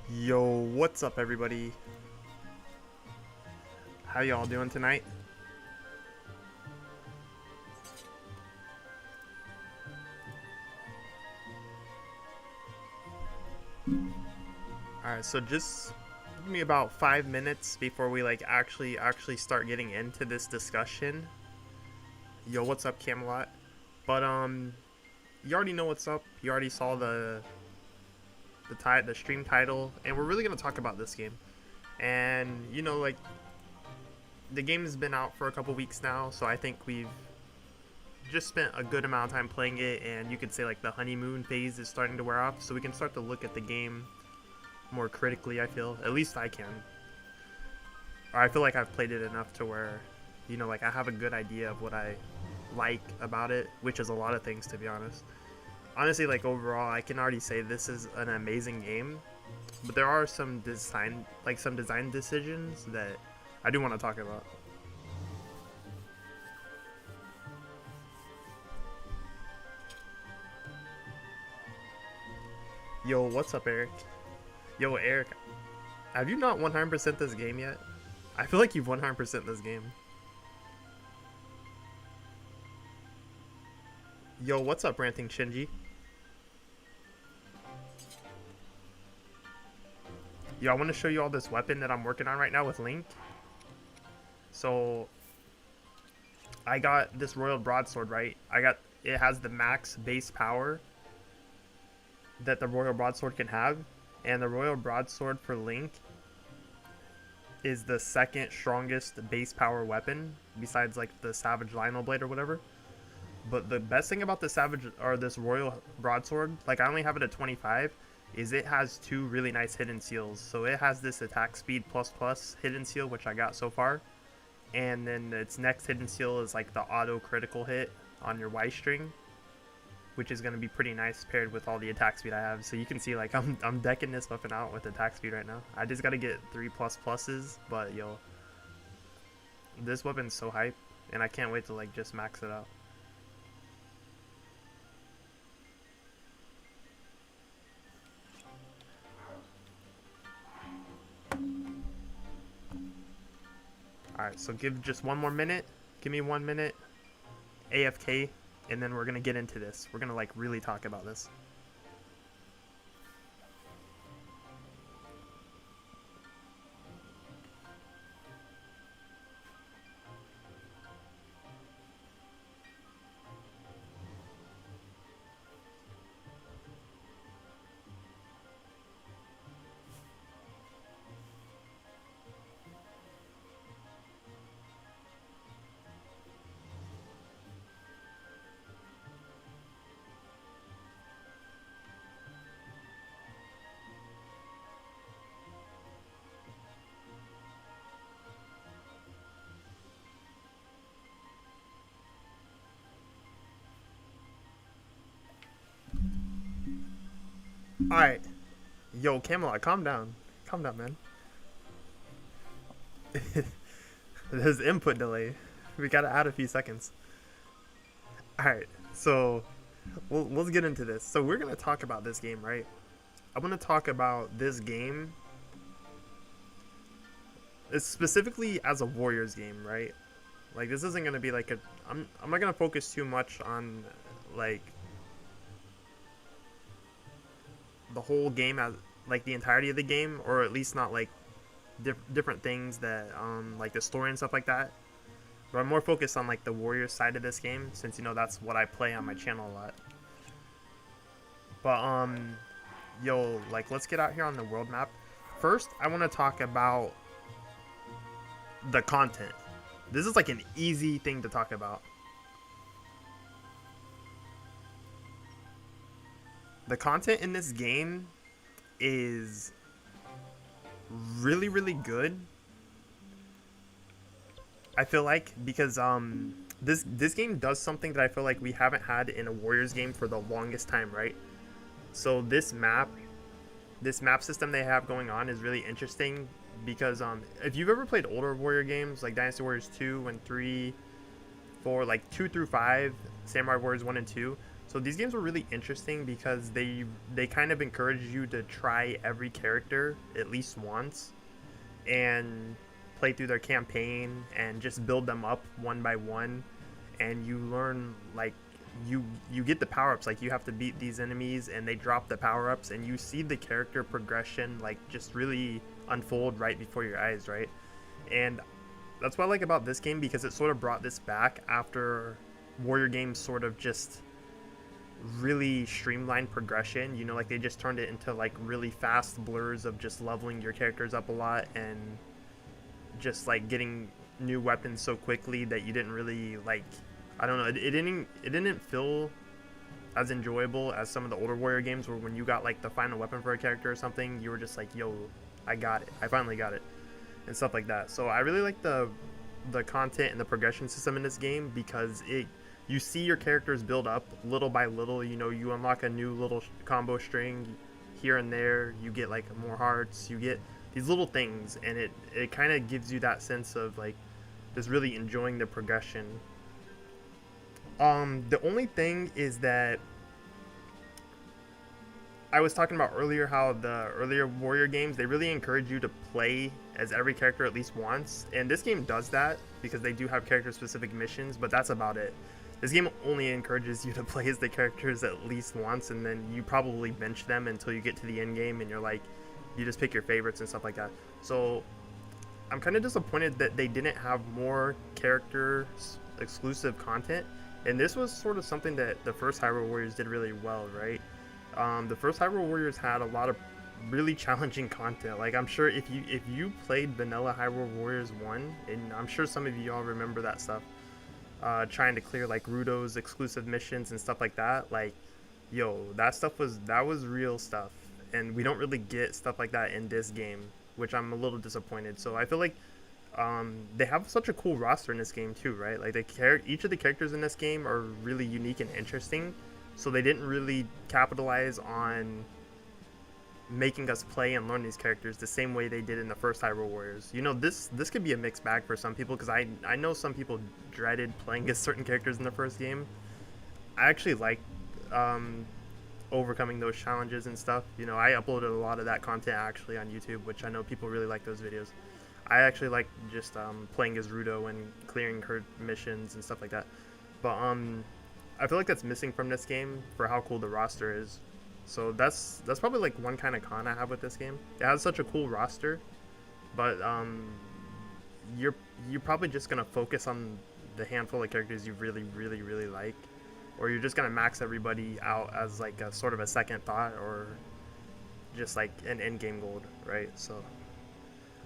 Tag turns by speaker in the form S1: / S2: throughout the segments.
S1: Yo, what's up everybody? How y'all doing tonight? Alright, so just give me about 5 minutes before we actually start getting into this discussion. Yo, what's up Camelot? But you already know what's up. You already saw the stream title, and we're really gonna talk about this game. And the game has been out for a couple weeks now, so I think we've just spent a good amount of time playing it, and you could say like the honeymoon phase is starting to wear off, so we can start to look at the game more critically. I feel, at least I can, or I feel like I've played it enough to where I have a good idea of what I like about it, which is a lot of things, to be honest. Honestly, like overall I can already say this is an amazing game, but there are some design decisions that I do want to talk about. Yo, what's up Eric? Yo Eric, have you not 100% this game yet? I feel like you've 100% this game. Yo, what's up Ranting Shinji? Yo, I want to show you all this weapon that I'm working on right now with Link. So I got this Royal Broadsword, right? It has the max base power that the Royal Broadsword can have, and the Royal Broadsword for Link is the second strongest base power weapon besides like the Savage Lionel Blade or whatever. But the best thing about this Royal Broadsword, like I only have it at 25, is it has two really nice hidden seals. So it has this attack speed plus hidden seal, which I got so far, and then its next hidden seal is like the auto critical hit on your Y string, which is going to be pretty nice paired with all the attack speed I have. So you can see like I'm decking this weapon out with attack speed right now. I just got to get 3++s, but yo, this weapon's so hype, and I can't wait to like just max it out. Alright, so give just one more minute. Give me 1 minute. AFK, and then we're gonna get into this. We're gonna like really talk about this. Alright. Yo, Camelot, calm down. Calm down, man. There's input delay. We gotta add a few seconds. Alright, so let's get into this. So we're gonna talk about this game, right? I want to talk about this game specifically as a Warriors game, right? Like this isn't gonna be like I'm not gonna focus too much on like the whole game as like the entirety of the game, or at least not like different things that like the story and stuff like that. But I'm more focused on like the Warriors side of this game, since that's what I play on my channel a lot. But yo, like let's get out here on the world map. First, I want to talk about the content. This is like an easy thing to talk about. The content in this game is really, really good. I feel like, because this game does something that I feel like we haven't had in a Warriors game for the longest time, right? So this map system they have going on is really interesting, because if you've ever played older Warrior games like Dynasty Warriors 2 and 3, 4, like 2 through 5, Samurai Warriors 1 and 2, So these games were really interesting because they kind of encourage you to try every character at least once and play through their campaign and just build them up one by one, and you learn like you get the power-ups. Like you have to beat these enemies and they drop the power-ups, and you see the character progression like just really unfold right before your eyes, right? And that's what I like about this game, because it sort of brought this back after warrior games sort of just really streamlined progression. You know, like they just turned it into like really fast blurs of just leveling your characters up a lot and just like getting new weapons so quickly that you didn't really like, I don't know, it didn't feel as enjoyable as some of the older warrior games where when you got like the final weapon for a character or something, you were just like, yo, I got it, I finally got it, and stuff like that. So I really like the content and the progression system in this game, because you see your characters build up little by little. You know, you unlock a new little combo string here and there, you get like more hearts, you get these little things, and it kind of gives you that sense of like just really enjoying the progression. The only thing is that I was talking about earlier how the earlier warrior games, they really encourage you to play as every character at least once, and this game does that because they do have character specific missions, but that's about it. This game only encourages you to play as the characters at least once, and then you probably bench them until you get to the end game and you're like, you just pick your favorites and stuff like that. So I'm kind of disappointed that they didn't have more character exclusive content, and this was sort of something that the first Hyrule Warriors did really well, right? The first Hyrule Warriors had a lot of really challenging content. Like I'm sure if you played vanilla Hyrule Warriors 1, and I'm sure some of you all remember that stuff, trying to clear like Rudo's exclusive missions and stuff like that, like yo, that was real stuff, and we don't really get stuff like that in this game, which I'm a little disappointed. So I feel like they have such a cool roster in this game too, right? Like each of the characters in this game are really unique and interesting, so they didn't really capitalize on making us play and learn these characters the same way they did in the first Hyrule Warriors. You know, this could be a mixed bag for some people, because I know some people dreaded playing as certain characters in the first game. I actually like overcoming those challenges and stuff. You know, I uploaded a lot of that content actually on YouTube, which I know people really like those videos. I actually like just playing as Rudo and clearing her missions and stuff like that. But I feel like that's missing from this game for how cool the roster is. So that's probably like one kind of con I have with this game. It has such a cool roster, but you're probably just gonna focus on the handful of characters you really like, or you're just gonna max everybody out as like a sort of a second thought, or just like an end game goal, right? So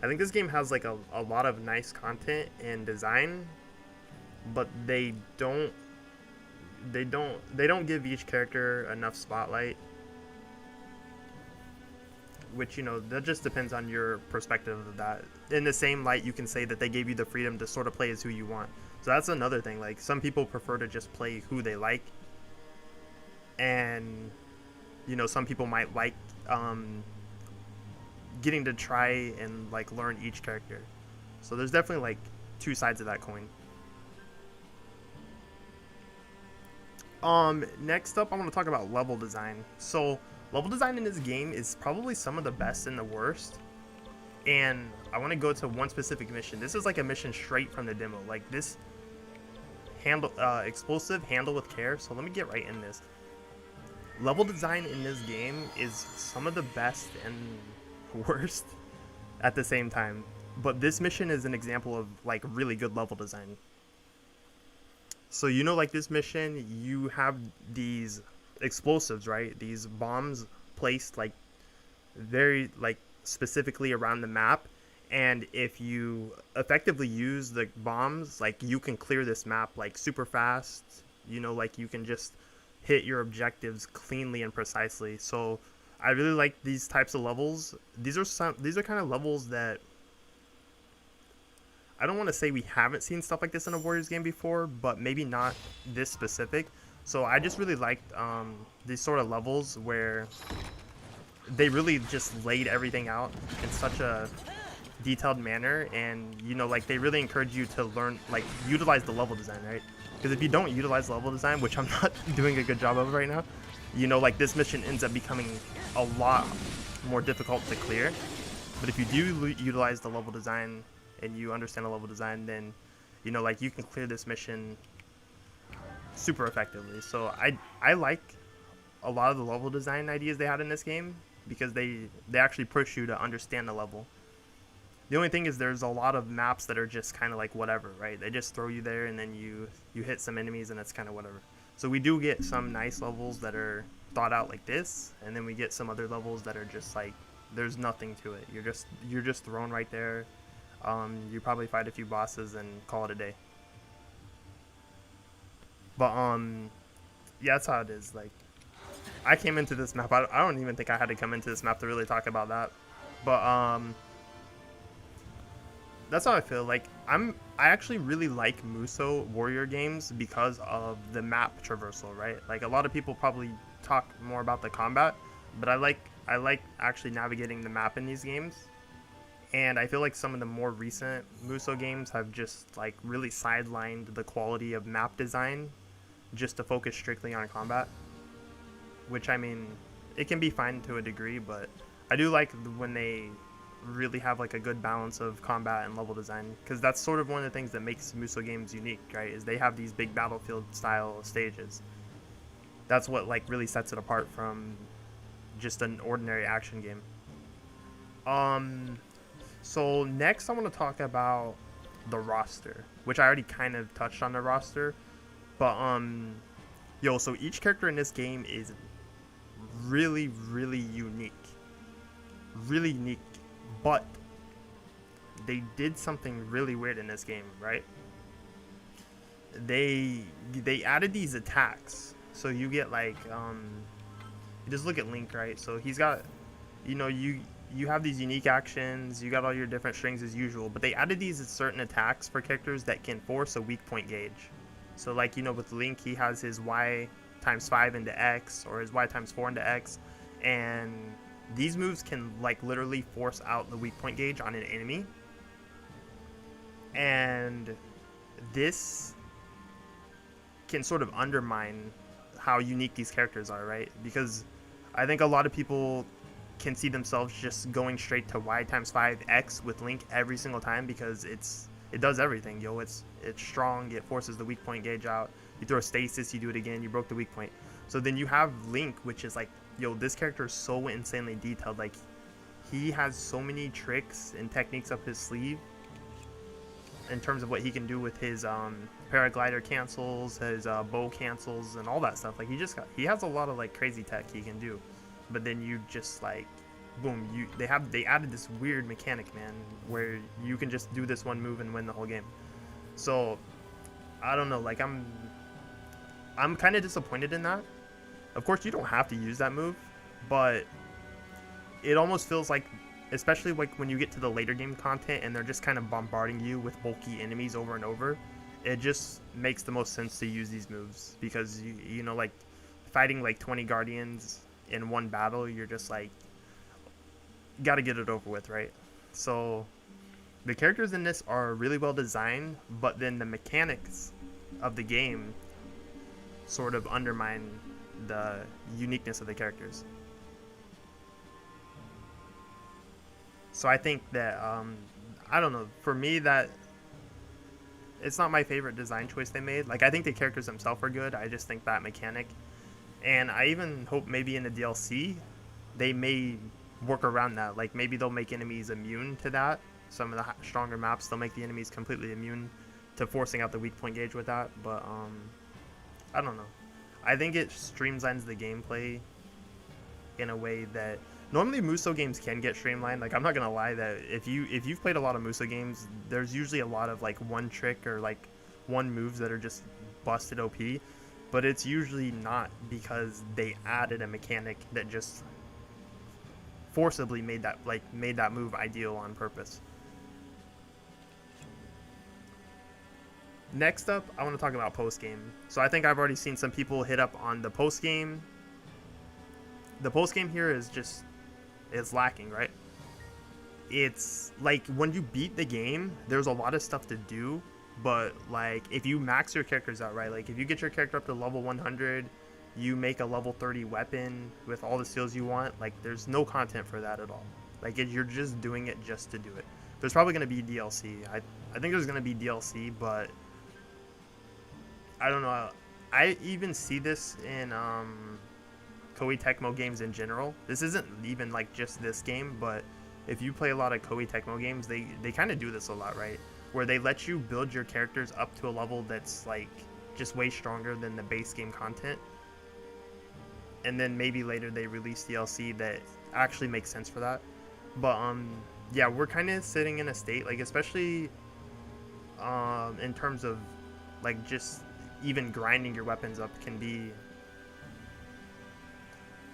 S1: I think this game has like a lot of nice content and design, but they don't give each character enough spotlight, which, you know, that just depends on your perspective of that. In the same light, you can say that they gave you the freedom to sort of play as who you want. So that's another thing. Like, some people prefer to just play who they like, and, you know, some people might like getting to try and like learn each character. So there's definitely like two sides of that coin. Next up, I want to talk about level design. So level design in this game is probably some of the best and the worst, and I want to go to one specific mission. This is like a mission straight from the demo. Like this explosive, handle with care. So let me get right in this. Level design in this game is some of the best and worst at the same time, but this mission is an example of like really good level design. So, you know, like this mission, you have these explosives, right? These bombs placed like very like specifically around the map, and if you effectively use the bombs, like you can clear this map like super fast. You know, like you can just hit your objectives cleanly and precisely. So I really like these types of levels. These are kind of levels that I don't want to say we haven't seen stuff like this in a Warriors game before, but maybe not this specific. So I just really liked these sort of levels where they really just laid everything out in such a detailed manner, and you know, like they really encourage you to learn, like utilize the level design, right? Because if you don't utilize level design, which I'm not doing a good job of right now, you know, like this mission ends up becoming a lot more difficult to clear. But if you do utilize the level design and you understand the level design, then you know, like you can clear this mission super effectively. So I like a lot of the level design ideas they had in this game because they actually push you to understand the level. The only thing is there's a lot of maps that are just kind of like whatever, right? They just throw you there and then you hit some enemies and it's kind of whatever. So we do get some nice levels that are thought out like this, and then we get some other levels that are just like there's nothing to it. You're just thrown right there. You probably fight a few bosses and call it a day. But yeah, that's how it is. Like I came into this map. I don't even think I had to come into this map to really talk about that. But that's how I feel. Like I actually really like Musou warrior games because of the map traversal, right? Like a lot of people probably talk more about the combat, but I like actually navigating the map in these games. And I feel like some of the more recent Musou games have just like really sidelined the quality of map design just to focus strictly on combat. Which, I mean, it can be fine to a degree, but I do like when they really have like a good balance of combat and level design, because that's sort of one of the things that makes Musou games unique, right? Is they have these big battlefield style stages. That's what like really sets it apart from just an ordinary action game. So next I want to talk about the roster, which I already kind of touched on the roster, but so each character in this game is really unique, but they did something really weird in this game, right? They added these attacks, so you get like you just look at Link, right? So he's got, you know, you have these unique actions, you got all your different strings as usual, but they added these certain attacks for characters that can force a weak point gauge. So like, you know, with Link, he has his Y times 5 into X, or his Y times 4 into X, and these moves can like literally force out the weak point gauge on an enemy. And this can sort of undermine how unique these characters are, right? Because I think a lot of people can see themselves just going straight to Y times 5X with Link every single time because it does everything, yo. It's strong, it forces the weak point gauge out. You throw a stasis, you do it again, you broke the weak point. So then you have Link, which is like, yo, this character is so insanely detailed. Like, he has so many tricks and techniques up his sleeve in terms of what he can do with his paraglider cancels, his bow cancels, and all that stuff. Like, he has a lot of like crazy tech he can do. But then you just like, boom, they added this weird mechanic, man, where you can just do this one move and win the whole game. So I don't know, like I'm kind of disappointed in that. Of course, you don't have to use that move, but it almost feels like, especially like when you get to the later game content and they're just kind of bombarding you with bulky enemies over and over, it just makes the most sense to use these moves because you know, like fighting like 20 guardians in one battle, you're just like, got to get it over with, right? So the characters in this are really well designed, but then the mechanics of the game sort of undermine the uniqueness of the characters. So I think that I don't know, for me, that it's not my favorite design choice they made. Like, I think the characters themselves are good, I just think that mechanic, and I even hope maybe in the DLC they may work around that. Like, maybe they'll make enemies immune to that. Some of the stronger maps, they'll make the enemies completely immune to forcing out the weak point gauge with that. But I don't know, I think it streamlines the gameplay in a way that normally Musou games can get streamlined. Like, I'm not gonna lie that if you've played a lot of Musou games, there's usually a lot of like one trick or like one moves that are just busted OP, but it's usually not because they added a mechanic that just forcibly made that move ideal on purpose. Next up, I want to talk about post game. So I think I've already seen some people hit up on the post game. The post game here is lacking, right? it's like when you beat the game, there's a lot of stuff to do, but like if you max your characters out, right, like if you get your character up to level 100, you make a level 30 weapon with all the skills you want, like there's no content for that at all. Like you're just doing it just to do it. There's probably going to be DLC. I think there's going to be DLC, but I don't know. I even see this in Koei Tecmo games in general. This isn't even like just this game, but if you play a lot of Koei Tecmo games, they kind of do this a lot, right? Where they let you build your characters up to a level that's like just way stronger than the base game content. And then maybe later they release DLC that actually makes sense for that. But yeah, we're kind of sitting in a state, like especially in terms of like just even grinding your weapons up can be,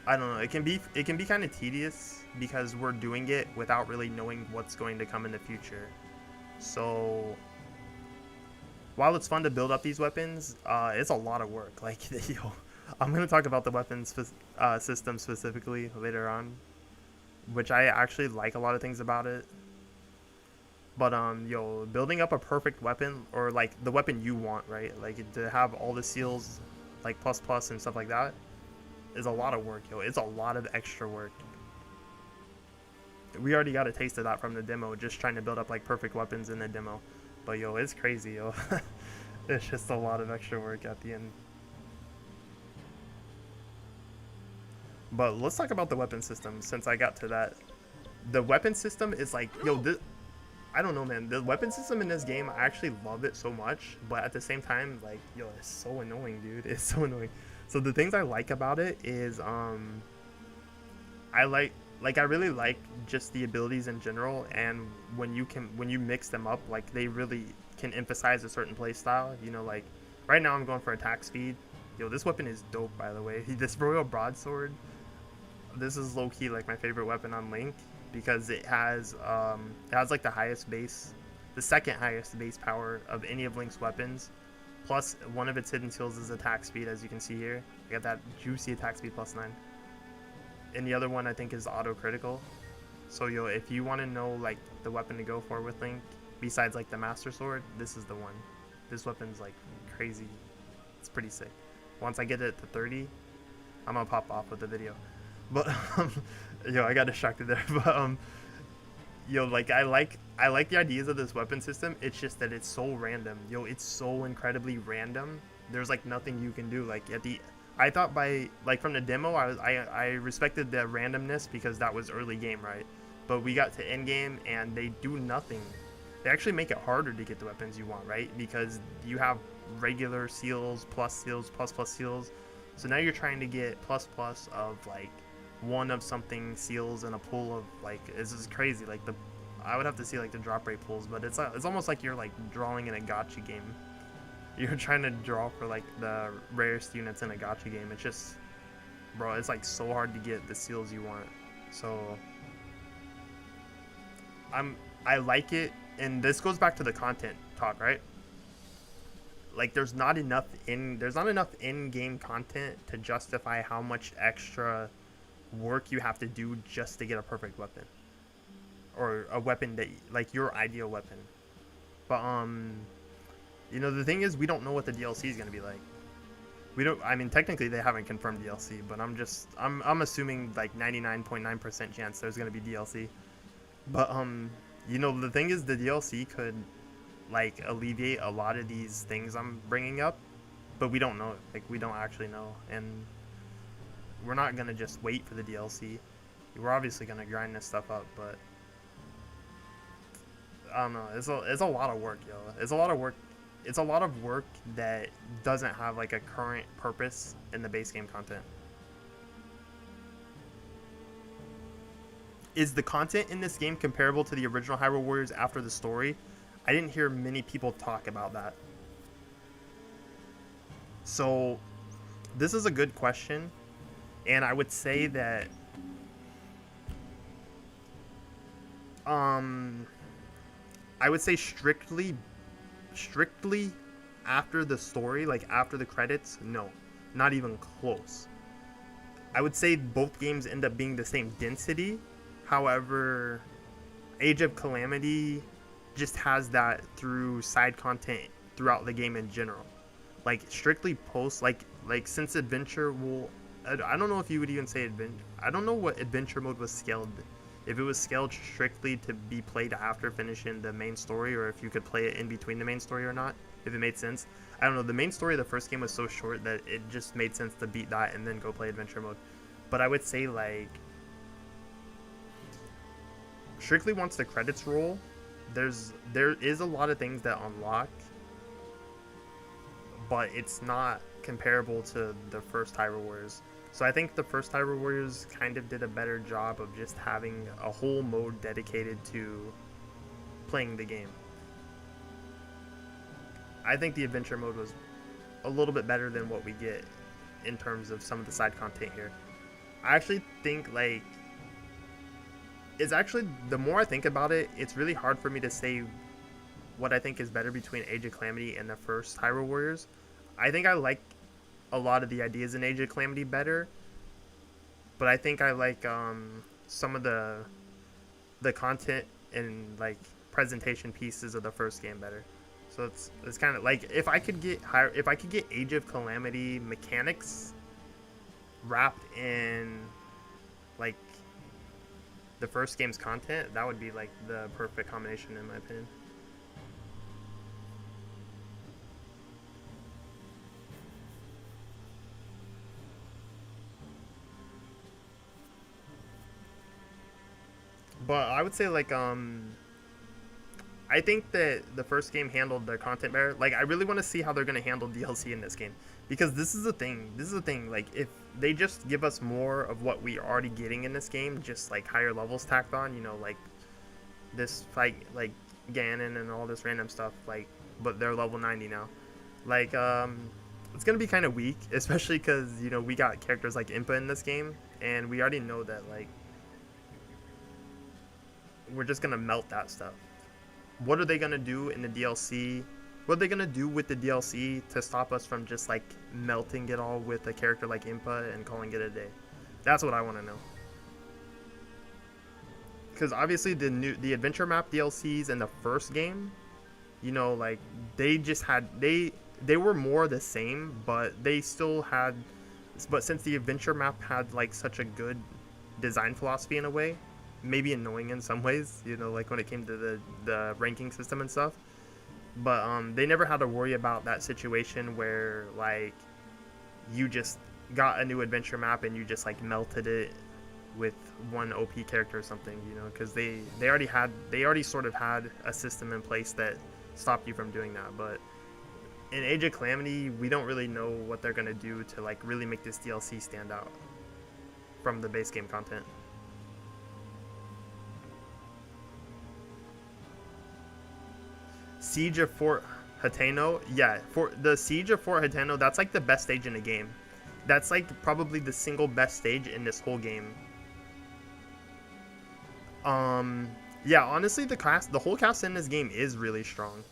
S1: I don't know, it can be kind of tedious because we're doing it without really knowing what's going to come in the future. So while it's fun to build up these weapons, it's a lot of work. Like, yo, I'm gonna talk about the weapons system specifically later on, which I actually like a lot of things about it. But yo, building up a perfect weapon, or like the weapon you want, right? Like to have all the seals, like plus plus and stuff like that, is a lot of work, yo. It's a lot of extra work. We already got a taste of that from the demo, just trying to build up like perfect weapons in the demo. But yo, it's crazy, yo. It's just a lot of extra work at the end. But let's talk about the weapon system since I got to that. The weapon system is like, yo, this, I don't know, man. The weapon system in this game, I actually love it so much, but at the same time, like, yo, it's so annoying, dude. It's so annoying. So the things I like about it is, I really like just the abilities in general, and when you mix them up, like, they really can emphasize a certain play style. You know, like, right now I'm going for attack speed. Yo, this weapon is dope, by the way. This Royal Broadsword, this is low-key, like, my favorite weapon on Link, because it has like the second highest base power of any of Link's weapons. Plus, one of its hidden skills is attack speed, as you can see here. I got that juicy attack speed +9. And the other one I think is auto critical. So yo, if you want to know like the weapon to go for with Link, besides like the Master Sword, this is the one. This weapon's like crazy. It's pretty sick. Once I get it to 30, I'm gonna pop off with the video. But yo, I got distracted there. But yo, like I like the ideas of this weapon system. It's just that it's so random. Yo, it's so incredibly random. There's like nothing you can do. Like I thought by like from the demo, I respected the randomness because that was early game, right? But we got to end game and they do nothing. They actually make it harder to get the weapons you want, right? Because you have regular seals, plus seals. So now you're trying to get plus of like one of something seals in a pool of like, this is crazy. Like I would have to see like the drop rate pools, but it's almost like you're like drawing in a gacha game. You're trying to draw for like the rarest units in a gacha game. It's just, bro, it's like so hard to get the seals you want. So I like it, and this goes back to the content talk, right? Like there's not enough in-game content to justify how much extra work you have to do just to get a perfect weapon, or a weapon that like your ideal weapon. But you know, the thing is, we don't know what the DLC is gonna be like. We don't. I mean, technically they haven't confirmed DLC, but I'm assuming like 99.9% chance there's gonna be DLC. But you know, the thing is, the DLC could like alleviate a lot of these things I'm bringing up, but we don't know. Like we don't actually know, and we're not gonna just wait for the DLC. We're obviously gonna grind this stuff up, but I don't know. It's a lot of work, yo. It's a lot of work. It's a lot of work that doesn't have like a current purpose in the base game content. Is the content in this game comparable to the original Hyrule Warriors after the story? I didn't hear many people talk about that. So this is a good question, and I would say that I would say strictly after the story, like after the credits, no, not even close. I would say both games end up being the same density. However, Age of Calamity just has that through side content throughout the game in general. Like strictly post, like since adventure will, I don't know if you would even say adventure. I don't know what adventure mode was scaled. If it was scaled strictly to be played after finishing the main story, or if you could play it in between the main story or not, if it made sense. I don't know. The main story of the first game was so short that it just made sense to beat that and then go play adventure mode. But I would say like strictly once the credits roll, there is a lot of things that unlock, but it's not comparable to the first Hyrule Warriors. So I think the first Hyrule Warriors kind of did a better job of just having a whole mode dedicated to playing the game. I think the adventure mode was a little bit better than what we get in terms of some of the side content here. I actually think like it's actually, the more I think about it, it's really hard for me to say what I think is better between Age of Calamity and the first Hyrule Warriors. I think I like a lot of the ideas in Age of Calamity better, but I think I like some of the content and like presentation pieces of the first game better. So it's kind of like if I could get Age of Calamity mechanics wrapped in like the first game's content, that would be like the perfect combination in my opinion. But I would say like I think that the first game handled the content better. Like I really want to see how they're gonna handle DLC in this game, because this is the thing. This is the thing. Like if they just give us more of what we are already getting in this game, just like higher levels tacked on, you know, like this fight, like Ganon and all this random stuff, like but they're level 90 now. Like it's gonna be kind of weak, especially because you know we got characters like Impa in this game, and we already know that like we're just gonna melt that stuff. What are they gonna do in the DLC? What are they gonna do with the DLC to stop us from just like melting it all with a character like Impa and calling it a day? That's what I want to know. Because obviously the adventure map DLCs in the first game, you know, like they just had they were more the same, but they still had. But since the adventure map had like such a good design philosophy in a way, maybe annoying in some ways, you know, like when it came to the ranking system and stuff. But they never had to worry about that situation where like you just got a new adventure map and you just like melted it with one OP character or something, you know, because they already sort of had a system in place that stopped you from doing that. But in Age of Calamity, we don't really know what they're gonna do to like really make this DLC stand out from the base game content. Siege of Fort Hateno, yeah, for the Siege of Fort Hateno, that's like the best stage in the game. That's like probably the single best stage in this whole game. Yeah, honestly, the whole cast in this game is really strong.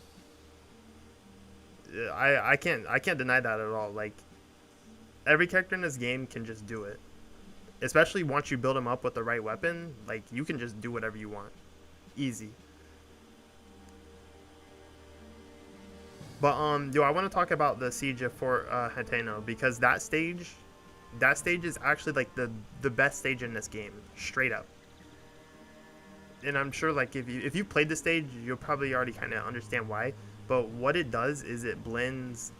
S1: I can't deny that at all. Like every character in this game can just do it. Especially once you build them up with the right weapon, like you can just do whatever you want. Easy. But I want to talk about the Siege of Fort Hateno, because that stage is actually like the best stage in this game, straight up. And I'm sure like if you played the stage, you'll probably already kind of understand why. But what it does is it blends.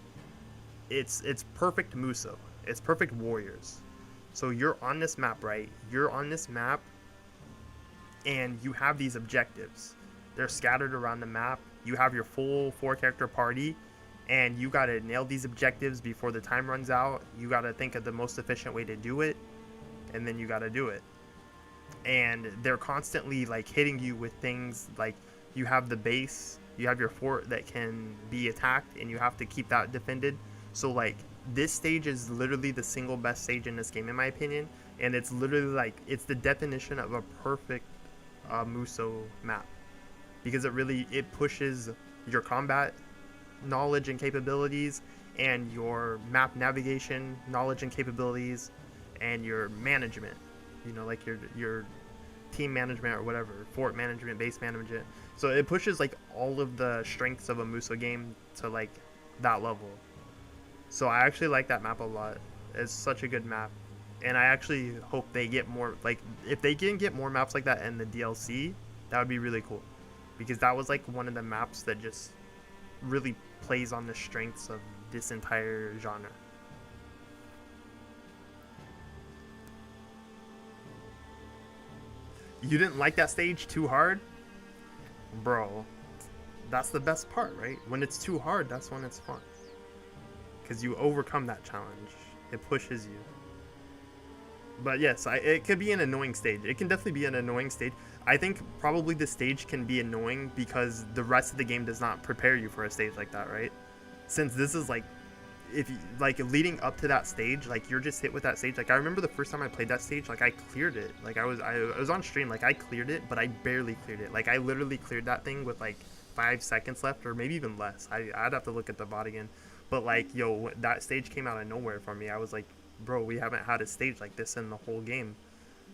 S1: It's perfect Musou. It's perfect warriors. So you're on this map, right? You're on this map, and you have these objectives. They're scattered around the map. You have your full 4-character party, and you gotta nail these objectives before the time runs out. You gotta think of the most efficient way to do it, and then you gotta do it. And they're constantly like hitting you with things like you have the base, you have your fort that can be attacked, and you have to keep that defended. So like this stage is literally the single best stage in this game in my opinion, and it's literally like it's the definition of a perfect Musou map, because it pushes your combat knowledge and capabilities, and your map navigation knowledge and capabilities, and your management, you know, like your team management or whatever, fort management, base management. So it pushes like all of the strengths of a Musou game to like that level. So I actually like that map a lot. It's such a good map. And I actually hope they get more, like, if they can get more maps like that in the DLC, that would be really cool. Because that was like one of the maps that just really plays on the strengths of this entire genre. You didn't like that stage too hard? Bro, that's the best part, right? When it's too hard, that's when it's fun. Because you overcome that challenge. It pushes you. But yes, it could be an annoying stage. It can definitely be an annoying stage. I think probably the stage can be annoying because the rest of the game does not prepare you for a stage like that, right? Since this is like, if you, like leading up to that stage, like you're just hit with that stage. Like I remember the first time I played that stage, like I cleared it. Like I was on stream, like I cleared it, but I barely cleared it. Like I literally cleared that thing with like 5 seconds left, or maybe even less. I'd have to look at the VOD again. But like, yo, that stage came out of nowhere for me. I was like, bro, we haven't had a stage like this in the whole game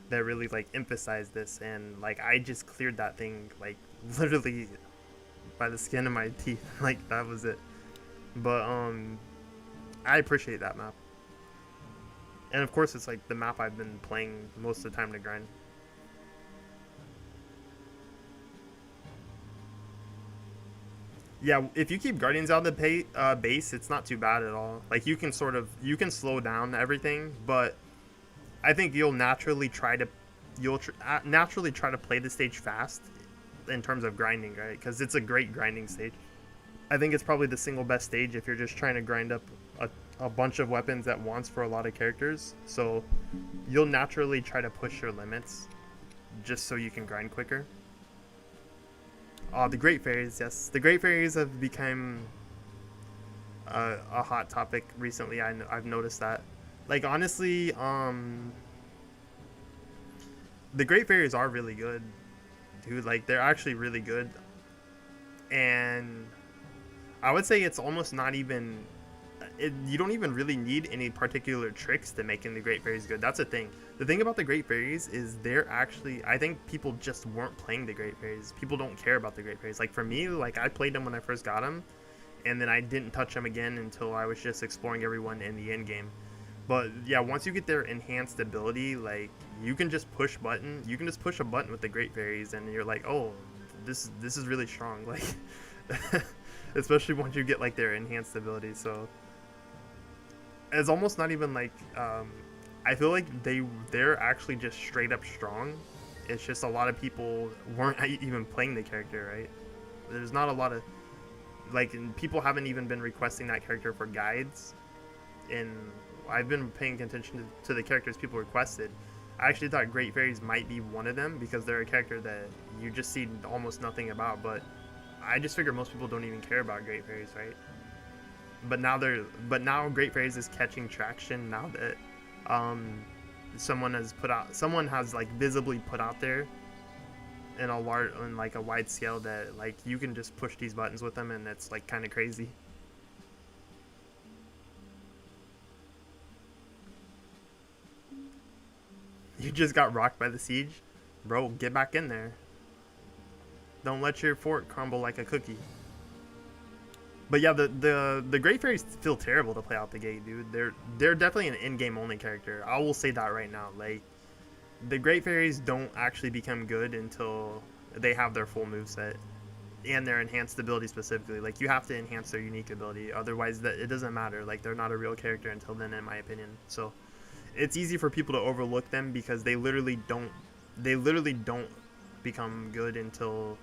S1: that really like emphasized this, and like I just cleared that thing like literally by the skin of my teeth. Like that was it. But I appreciate that map. And of course it's like the map I've been playing most of the time to grind. Yeah, if you keep Guardians out of the base, it's not too bad at all. Like you can you can slow down everything, but I think naturally try to play the stage fast in terms of grinding, right? Because it's a great grinding stage. I think it's probably the single best stage if you're just trying to grind up a bunch of weapons at once for a lot of characters. So you'll naturally try to push your limits just so you can grind quicker. The Great Fairies, yes. The Great Fairies have become a hot topic recently. I've noticed that. Like, honestly, the Great Fairies are really good, dude. Like, they're actually really good. And I would say it's almost not even... you don't even really need any particular tricks to making the Great Fairies good. That's a thing. The thing about the Great Fairies is they're actually... I think people just weren't playing the Great Fairies. People don't care about the Great Fairies. Like, for me, like, I played them when I first got them, and then I didn't touch them again until I was just exploring everyone in the end game. But yeah, once you get their enhanced ability, like, you can just push a button with the Great Fairies, and you're like, oh, this is really strong. Like, especially once you get like their enhanced ability. So it's almost not even like I feel like they're actually just straight up strong. It's just a lot of people weren't even playing the character, right? There's not a lot of like people haven't even been requesting that character for guides, and I've been paying attention to the characters people requested. I actually thought Great Fairies might be one of them because they're a character that you just see almost nothing about, but I just figure most people don't even care about Great Fairies, right? But now Great Fairies is catching traction now that someone has like visibly put out there in a wide scale that like you can just push these buttons with them, and it's like kind of crazy. You just got rocked by the siege, bro. Get back in there. Don't let your fort crumble like a cookie. But yeah, the Great Fairies feel terrible to play out the gate, dude. They're definitely an in-game only character. I will say that right now. Like, the Great Fairies don't actually become good until they have their full moveset and their enhanced ability specifically. Like, you have to enhance their unique ability, otherwise it doesn't matter. Like, they're not a real character until then, in my opinion. So it's easy for people to overlook them because they literally don't become good until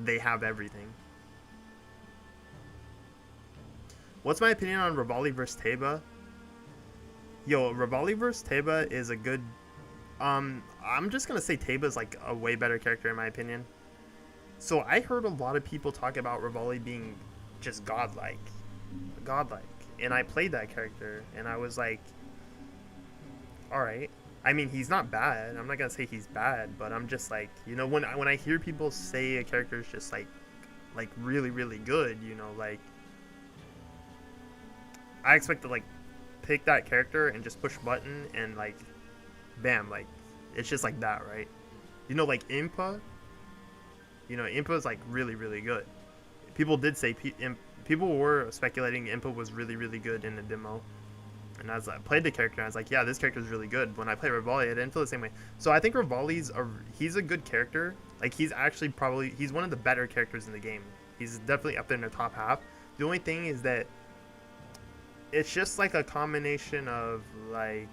S1: they have everything. What's my opinion on Revali vs Teba? Yo, Revali vs Teba is a good... I'm just gonna say Teba is like a way better character in my opinion. So I heard a lot of people talk about Revali being just godlike. And I played that character, and I was like, alright. I mean, he's not bad. I'm not gonna say he's bad, but I'm just like, you know, when I hear people say a character is just like really, really good, you know, like, I expect to like pick that character and just push button and like bam, like it's just like that, right? You know, like Impa. You know, Impa is like really really good. People did say people were speculating Impa was really really good in the demo. And as I played the character, I was like, yeah, this character is really good. When I played Rivali, I didn't feel the same way. So I think he's a good character. Like he's actually he's one of the better characters in the game. He's definitely up there in the top half. The only thing is that it's just like a combination of like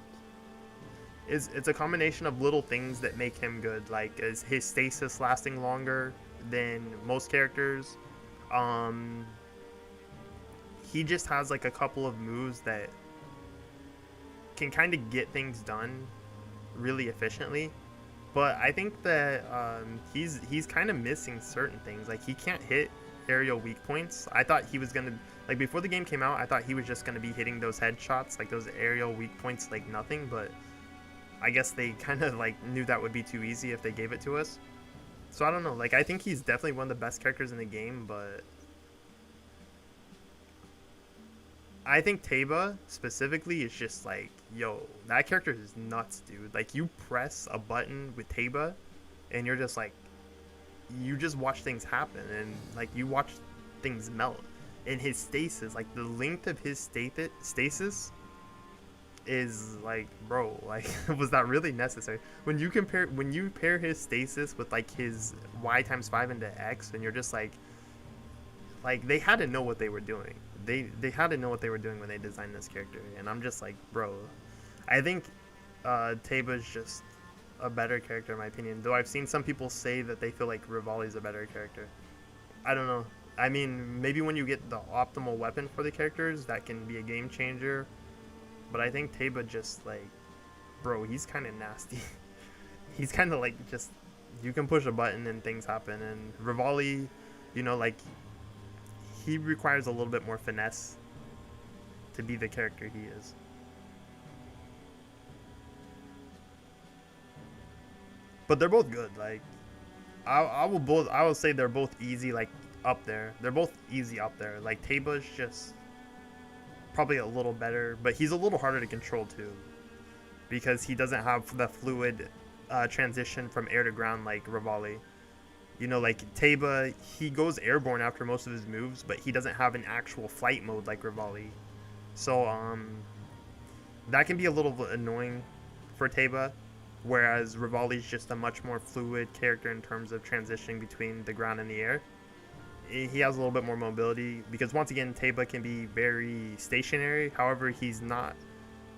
S1: it's a combination of little things that make him good. Like is his stasis lasting longer than most characters. Um, he just has like a couple of moves that can kind of get things done really efficiently, but I think that he's kind of missing certain things. Like he can't hit aerial weak points. I thought he was gonna like before the game came out. I thought he was just gonna be hitting those headshots, like those aerial weak points, like nothing. But I guess they kind of like knew that would be too easy if they gave it to us. So I don't know. Like I think he's definitely one of the best characters in the game, but I think Taba specifically is just like, yo, that character is nuts, dude. Like you press a button with Taba, and you're just like, you just watch things happen, and like you watch things melt. And his stasis, like the length of his stasis, is like, bro, like was that really necessary? When you pair his stasis with like his Y times 5 into X, and you're just like they had to know what they were doing. They had to know what they were doing when they designed this character, and I'm just like, bro, I think Taba's just a better character in my opinion. Though I've seen some people say that they feel like Rivali's a better character. I don't know. I mean, maybe when you get the optimal weapon for the characters, that can be a game changer. But I think Taba just like, bro, he's kind of nasty. He's kind of like just, you can push a button and things happen. And Rivali, you know, like he requires a little bit more finesse to be the character he is. But they're both good. Like I will say they're both easy, like up there. They're both easy up there. Like Taba's just probably a little better, but he's a little harder to control too, because he doesn't have the fluid transition from air to ground like Rivali. You know, like Taba, he goes airborne after most of his moves, but he doesn't have an actual flight mode like Rivali. So that can be a little annoying for Taba, whereas Rivali's just a much more fluid character in terms of transitioning between the ground and the air. He has a little bit more mobility because, once again, Taba can be very stationary. However, he's not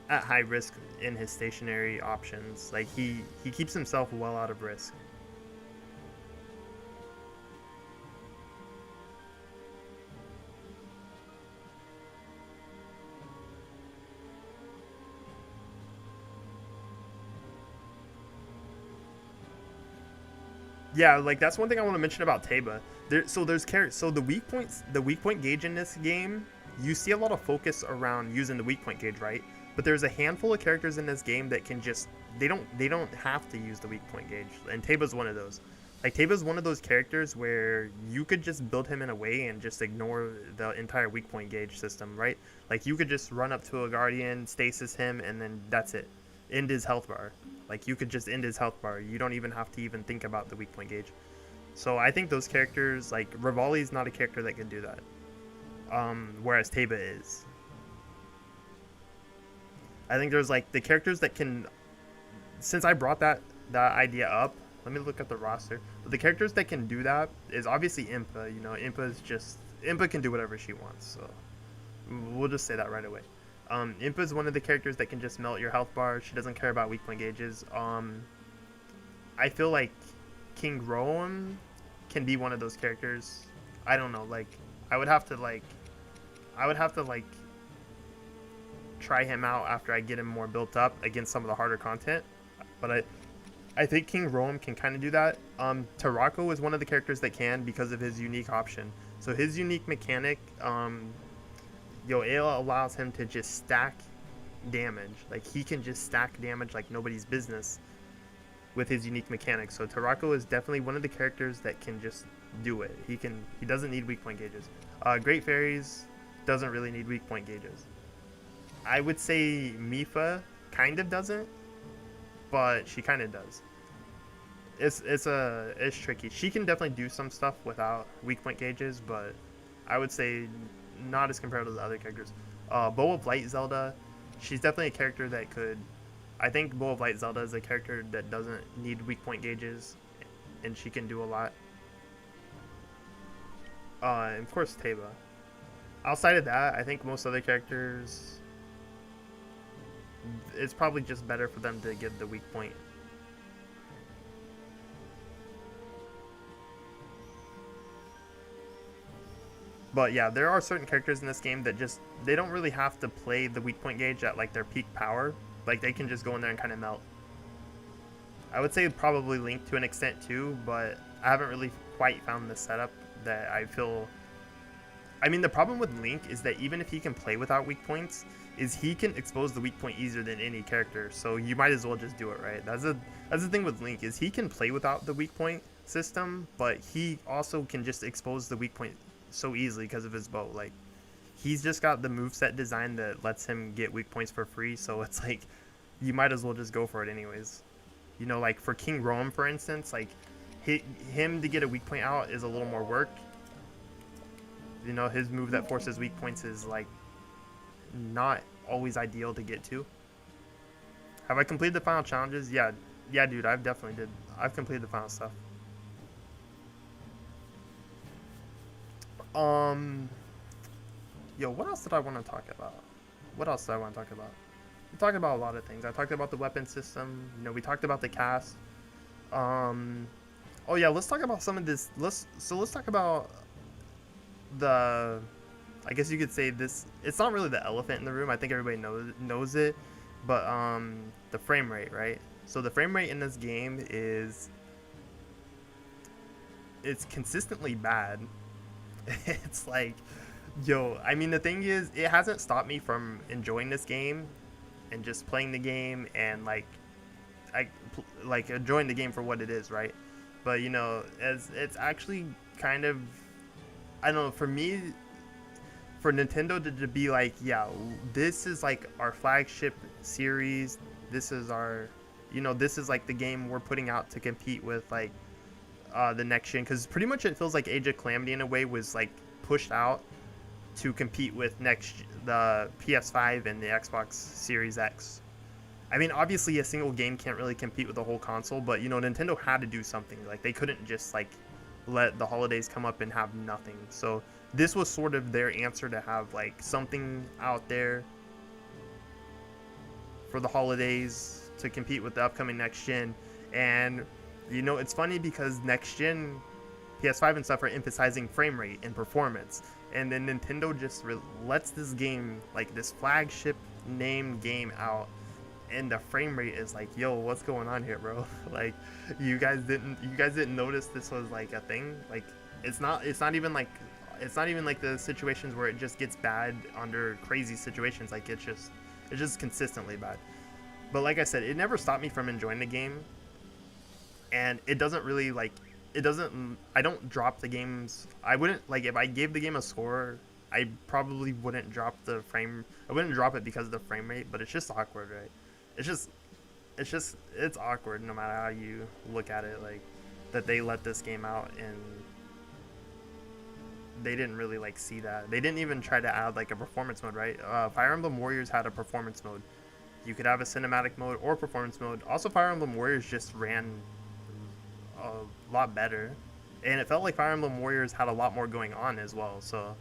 S1: at high risk in his stationary options. Like he keeps himself well out of risk. Yeah, like that's one thing I want to mention about Taba. So the weak point gauge in this game, you see a lot of focus around using the weak point gauge, right? But there's a handful of characters in this game that can just they don't have to use the weak point gauge, and Taba's one of those. Like Taba's one of those characters where you could just build him in a way and just ignore the entire weak point gauge system, right? Like you could just run up to a guardian, stasis him, and then that's it. End his health bar. Like you could just end his health bar. You don't even have to even think about the weak point gauge. So I think those characters, like Rivali's not a character that can do that. Whereas Taba is. I think there's like the characters that can. Since I brought that idea up, let me look at the roster. But the characters that can do that is obviously Impa. You know, Impa can do whatever she wants. So we'll just say that right away. Impa is one of the characters that can just melt your health bar. She doesn't care about weak point gauges. I feel like King Roam can be one of those characters. I don't know. Like I would have to like try him out after I get him more built up against some of the harder content. But I think King Roam can kind of do that. Tarako is one of the characters that can because of his unique option. So his unique mechanic, it allows him to just stack damage. Like he can just stack damage like nobody's business with his unique mechanic. So Tarako is definitely one of the characters that can just do it. He doesn't need weak point gauges. Great Fairies doesn't really need weak point gauges. I would say Mifa kind of doesn't, but she kind of does. it's tricky. She can definitely do some stuff without weak point gauges, but I would say not as compared to the other characters. Bow of Light Zelda, she's definitely a character that could. I think Bow of Light Zelda is a character that doesn't need weak point gauges, and she can do a lot. And of course, Teba. Outside of that, I think most other characters, it's probably just better for them to get the weak point. But yeah, there are certain characters in this game that just they don't really have to play the weak point gauge at like their peak power. Like they can just go in there and kind of melt. I would say probably Link to an extent too, but I haven't really quite found the setup that I feel. I mean, the problem with Link is that even if he can play without weak points, is he can expose the weak point easier than any character. So you might as well just do it, right? That's the thing with Link is he can play without the weak point system, but he also can just expose the weak point so easily because of his bow. Like he's just got the moveset design that lets him get weak points for free. So it's like you might as well just go for it anyways. You know, like for King Rome, for instance, like him to get a weak point out is a little more work. You know, his move that forces weak points is like not always ideal to get to. Have I completed the final challenges? Yeah, dude, I've completed the final stuff. Um, Yo, what else did I want to talk about? We talked about a lot of things. I talked about the weapon system. You know, we talked about the cast. Um, oh yeah, let's talk about some of this. Let's talk about the. I guess you could say this. It's not really the elephant in the room. I think everybody knows it, but the frame rate, right? So the frame rate in this game it's consistently bad. It's like, yo, I mean, the thing is, it hasn't stopped me from enjoying this game and just playing the game and like enjoying the game for what it is, right? But you know, as it's actually kind of, I don't know, for me, for Nintendo to be like, yeah, this is like our flagship series. This is our, you know, this is like the game we're putting out to compete with like the next gen, because pretty much it feels like Age of Calamity in a way was like pushed out to compete with the PS5 and the Xbox Series X. I mean, obviously a single game can't really compete with the whole console, but you know, Nintendo had to do something. Like they couldn't just like let the holidays come up and have nothing. So this was sort of their answer to have like something out there for the holidays to compete with the upcoming next gen. And you know, it's funny because next gen PS5 and stuff are emphasizing frame rate and performance, and then Nintendo just lets this game, like this flagship named game, out, and the frame rate is like, yo, what's going on here, bro? Like you guys didn't notice this was like a thing? Like it's not even like the situations where it just gets bad under crazy situations. Like it's just consistently bad. But like I said, it never stopped me from enjoying the game, and it doesn't really like, I don't drop the games. I wouldn't, like, if I gave the game a score, I probably wouldn't drop I wouldn't drop it because of the frame rate, but it's just awkward, right? It's awkward no matter how you look at it, like that they let this game out and they didn't really like see that. They didn't even try to add like a performance mode, right? Fire Emblem Warriors had a performance mode. You could have a cinematic mode or performance mode. Also, Fire Emblem Warriors just ran a lot better, and it felt like Fire Emblem Warriors had a lot more going on as well. So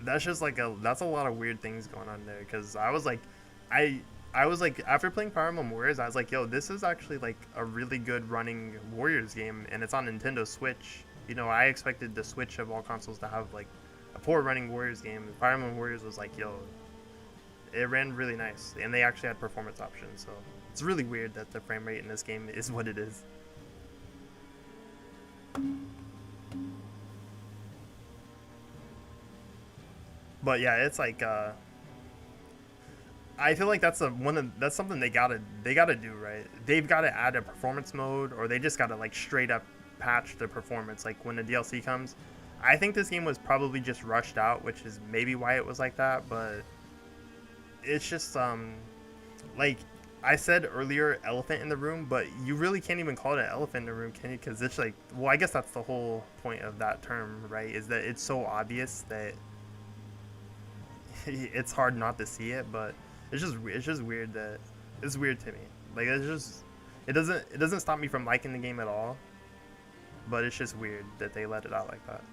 S1: that's just like that's a lot of weird things going on there. Because I was like, after playing Fire Emblem Warriors, I was like, yo, this is actually like a really good running Warriors game, and it's on Nintendo Switch. You know, I expected the Switch of all consoles to have like a poor running Warriors game. Fire Emblem Warriors was like, yo, it ran really nice, and they actually had performance options. So it's really weird that the frame rate in this game is what it is. But yeah, it's like I feel like that's something they gotta do, right? They've got to add a performance mode, or they just gotta like straight up patch the performance like when the DLC comes. I think this game was probably just rushed out, which is maybe why it was like that. But it's just like I said earlier elephant in the room, but you really can't even call it an elephant in the room, can you? Because it's like, well, I guess that's the whole point of that term, right? Is that it's so obvious that it's hard not to see it, but it's just weird that it's weird to me. Like it's just it doesn't stop me from liking the game at all, but it's just weird that they let it out like that.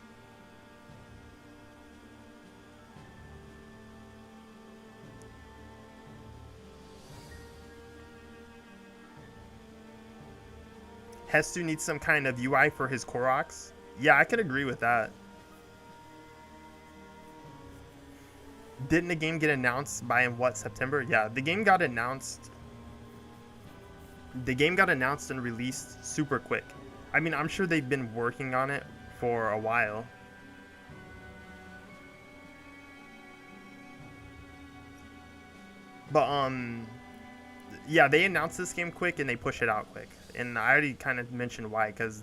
S1: Hestu needs some kind of UI for his Koroks. Yeah, I could agree with that. Didn't the game get announced by in what, September? Yeah, the game got announced. The game got announced and released super quick. I mean, I'm sure they've been working on it for a while. But yeah, they announced this game quick and they push it out quick. And I already kind of mentioned why, because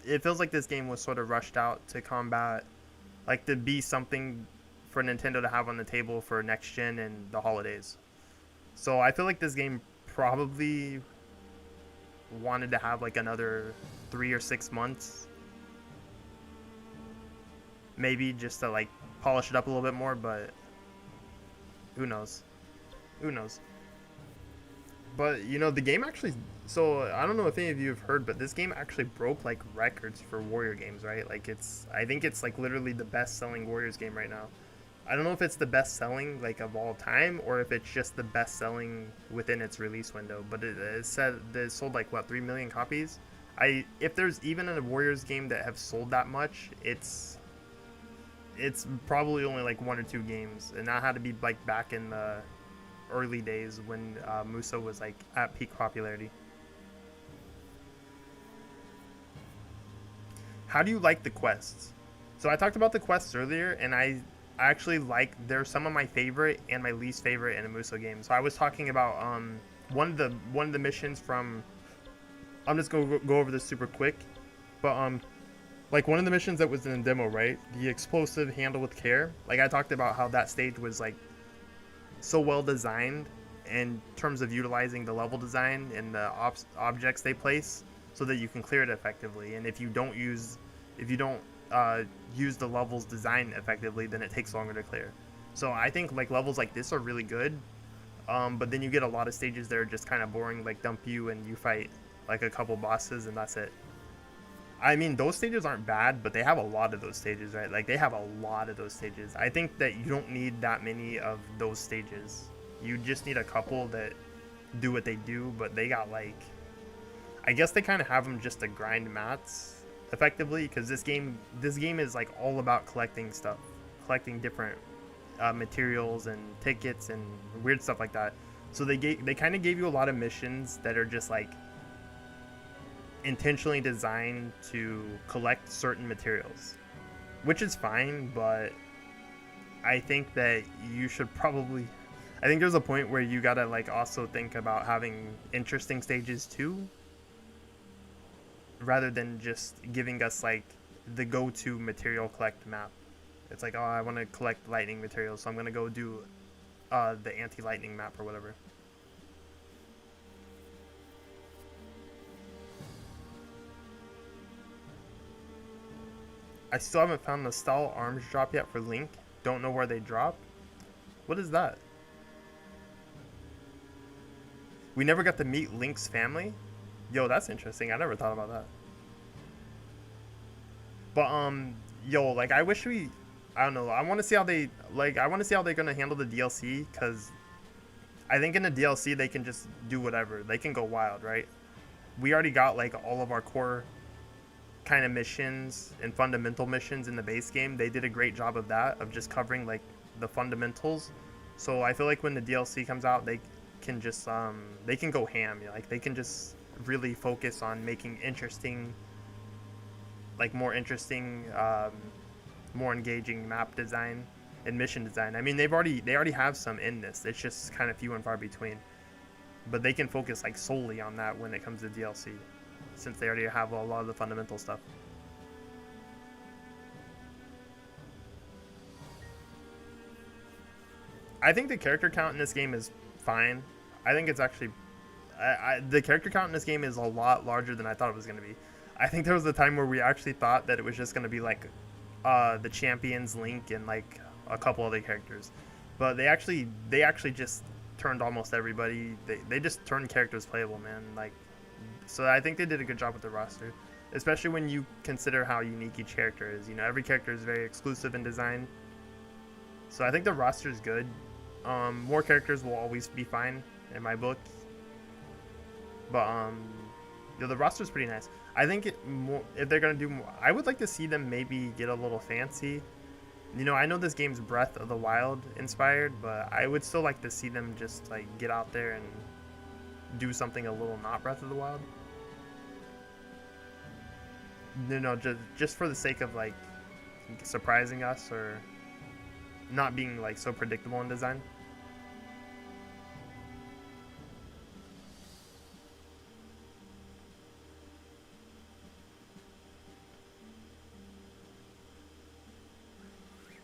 S1: it feels like this game was sort of rushed out to combat, like to be something for Nintendo to have on the table for next gen and the holidays. So I feel like this game probably wanted to have like another 3 or 6 months, maybe just to like polish it up a little bit more, but who knows? Who knows? But you know, the game actually. So I don't know if any of you have heard, but this game actually broke like records for Warrior games, right? Like I think it's like literally the best-selling Warriors game right now. I don't know if it's the best-selling like of all time or if it's just the best-selling within its release window. But it said that it sold like what 3 million copies. If there's even a Warriors game that have sold that much, it's probably only like 1 or 2 games, and that had to be like back in the early days when Musou was like at peak popularity. How do you like the quests? So I talked about the quests earlier, and I actually like they're some of my favorite and my least favorite in a Musou game. So I was talking about one of the missions from. I'm just gonna go over this super quick, but like one of the missions that was in the demo, right? The explosive handle with care. Like I talked about how that stage was like so well designed in terms of utilizing the level design and the objects they place so that you can clear it effectively. And if you don't use the levels design effectively, then it takes longer to clear. So I think like levels like this are really good, but then you get a lot of stages that are just kind of boring, like dump you and you fight like a couple bosses and that's it. I mean, those stages aren't bad, but they have a lot of those stages, right? Like, they have a lot of those stages. I think that you don't need that many of those stages. You just need a couple that do what they do, but they got, like... I guess they kind of have them just to grind mats, effectively, because this game is, like, all about collecting stuff. Collecting different materials and tickets and weird stuff like that. So they kind of gave you a lot of missions that are just, like, intentionally designed to collect certain materials, which is fine, but I think that you should probably I think there's a point where you gotta like also think about having interesting stages too, rather than just giving us like the go-to material collect map. It's like, oh, I want to collect lightning materials, so I'm gonna go do the anti-lightning map or whatever. I still haven't found the stall arms drop yet for Link. Don't know where they drop. What is that? We never got to meet Link's family? Yo, that's interesting. I never thought about that. But yo, like I don't know. I want to see how they're gonna handle the DLC, because I think in the DLC they can just do whatever. They can go wild, right? We already got like all of our core kind of missions and fundamental missions in the base game. They did a great job of that, of just covering like the fundamentals. So I feel like when the DLC comes out, they can just they can go ham. Like they can just really focus on making interesting, like more interesting, more engaging map design and mission design. I mean, they already have some in this. It's just kind of few and far between. But they can focus like solely on that when it comes to DLC, since they already have a lot of the fundamental stuff. I think the character count in this game is fine. I think it's actually The character count in this game is a lot larger than I thought it was going to be. I think there was a time where we actually thought that it was just going to be like the champions, Link, and like a couple other characters, but they actually just turned almost everybody. They just turned characters playable, man. Like, so I think they did a good job with the roster, especially when you consider how unique each character is. You know, every character is very exclusive in design. So I think the roster is good. More characters will always be fine in my book, but the roster is pretty nice. I think if they're gonna do more, I would like to see them maybe get a little fancy. You know, I know this game's Breath of the Wild inspired, but I would still like to see them just like get out there and do something a little not Breath of the Wild. You know, just for the sake of like surprising us or not being like so predictable in design.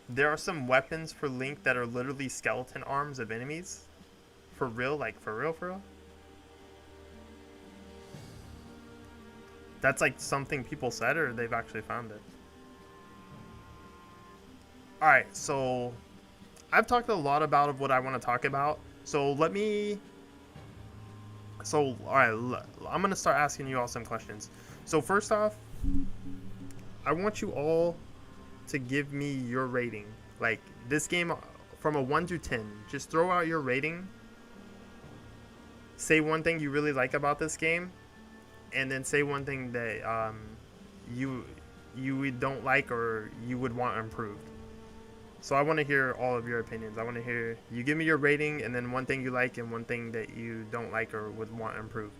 S1: There are some weapons for Link that are literally skeleton arms of enemies. For real? Like, for real, for real? That's like something people said, or they've actually found it? Alright, so I've talked a lot about what I want to talk about. So let me... So, alright, I'm going to start asking you all some questions. So first off, I want you all to give me your rating. Like, this game from a 1 to 10. Just throw out your rating. Say one thing you really like about this game, and then say one thing that you don't like or you would want improved. So I want to hear all of your opinions. I want to hear you give me your rating, and then one thing you like and one thing that you don't like or would want improved.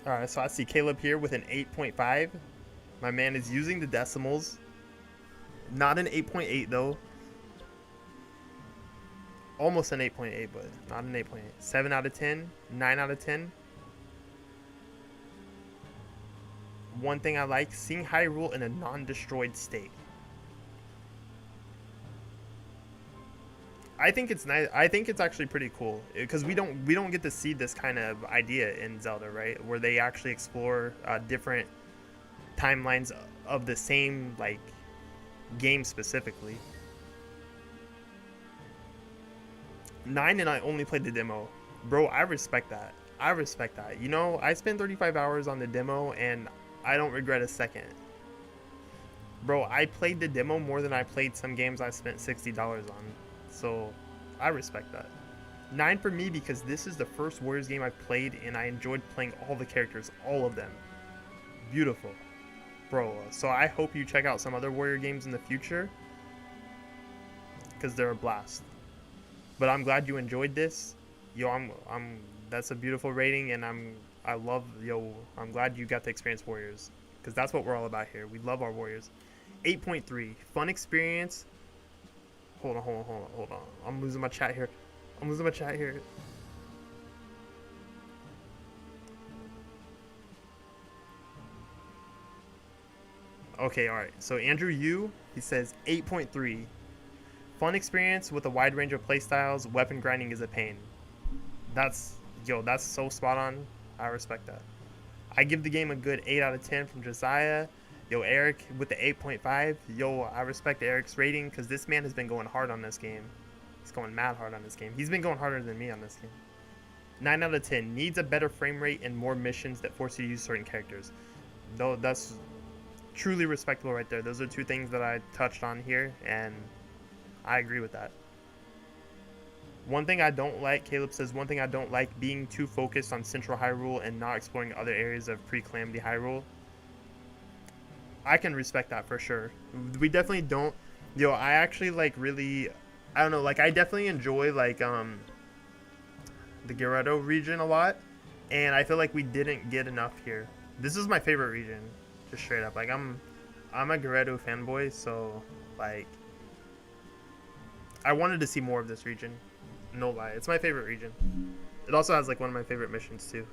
S1: Alright, so I see Caleb here with an 8.5. My man is using the decimals. Not an 8.8 though. Almost an 8.8, but not an 8.8. 7 out of 10. 9 out of 10. One thing I like, seeing Hyrule in a non-destroyed state. I think it's nice. I think it's actually pretty cool because we don't get to see this kind of idea in Zelda, right? Where they actually explore different timelines of the same like game specifically. 9 and I only played the demo, bro. I respect that. I respect that. You know, I spent 35 hours on the demo and I don't regret a second. Bro, I played the demo more than I played some games I spent $60 on. So, I respect that. 9 for me because this is the first Warriors game I've played and I enjoyed playing all the characters, all of them. Beautiful. Bro, so I hope you check out some other Warrior games in the future because they're a blast. But I'm glad you enjoyed this. Yo, that's a beautiful rating and I'm glad you got to experience Warriors because that's what we're all about here. We love our Warriors. 8.3, fun experience. Hold on. I'm losing my chat here. Okay, alright. So Andrew Yu, he says 8.3. Fun experience with a wide range of playstyles. Weapon grinding is a pain. That's so spot on. I respect that. I give the game a good 8 out of 10 from Josiah. Yo, Eric with the 8.5. Yo, I respect Eric's rating because this man has been going hard on this game. He's going mad hard on this game. He's been going harder than me on this game. 9 out of 10. Needs a better frame rate and more missions that force you to use certain characters. Though that's truly respectable right there. Those are two things that I touched on here, and I agree with that. One thing I don't like, Caleb says, one thing I don't like, being too focused on Central Hyrule and not exploring other areas of pre-Calamity Hyrule. I can respect that for sure. We definitely don't. Yo, I actually like really, I don't know, like I definitely enjoy like the Gerudo region a lot, and I feel like we didn't get enough here. This is my favorite region, just straight up. Like I'm a Gerudo fanboy, so like I wanted to see more of this region. No lie, it's my favorite region. It also has like one of my favorite missions too.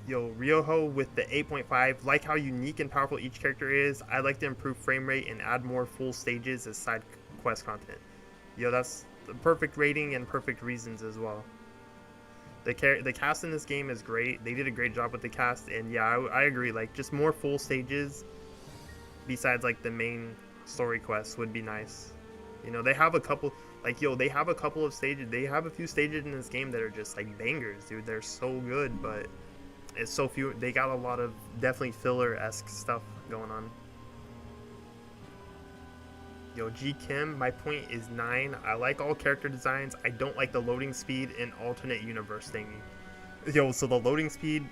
S1: Yo, Ryoho with the 8.5. Like how unique and powerful each character is. I'd like to improve frame rate and add more full stages as side quest content. Yo, that's the perfect rating and perfect reasons as well. The cast in this game is great. They did a great job with the cast, and yeah, I agree. Like, just more full stages besides like the main story quests would be nice. You know, they have a couple. Like, yo, they have a couple of stages. They have a few stages in this game that are just like bangers, dude. They're so good, but it's so few. They got a lot of definitely filler-esque stuff going on. Yo, G Kim, my point is 9. I like all character designs. I don't like the loading speed and alternate universe thingy. Yo, so the loading speed,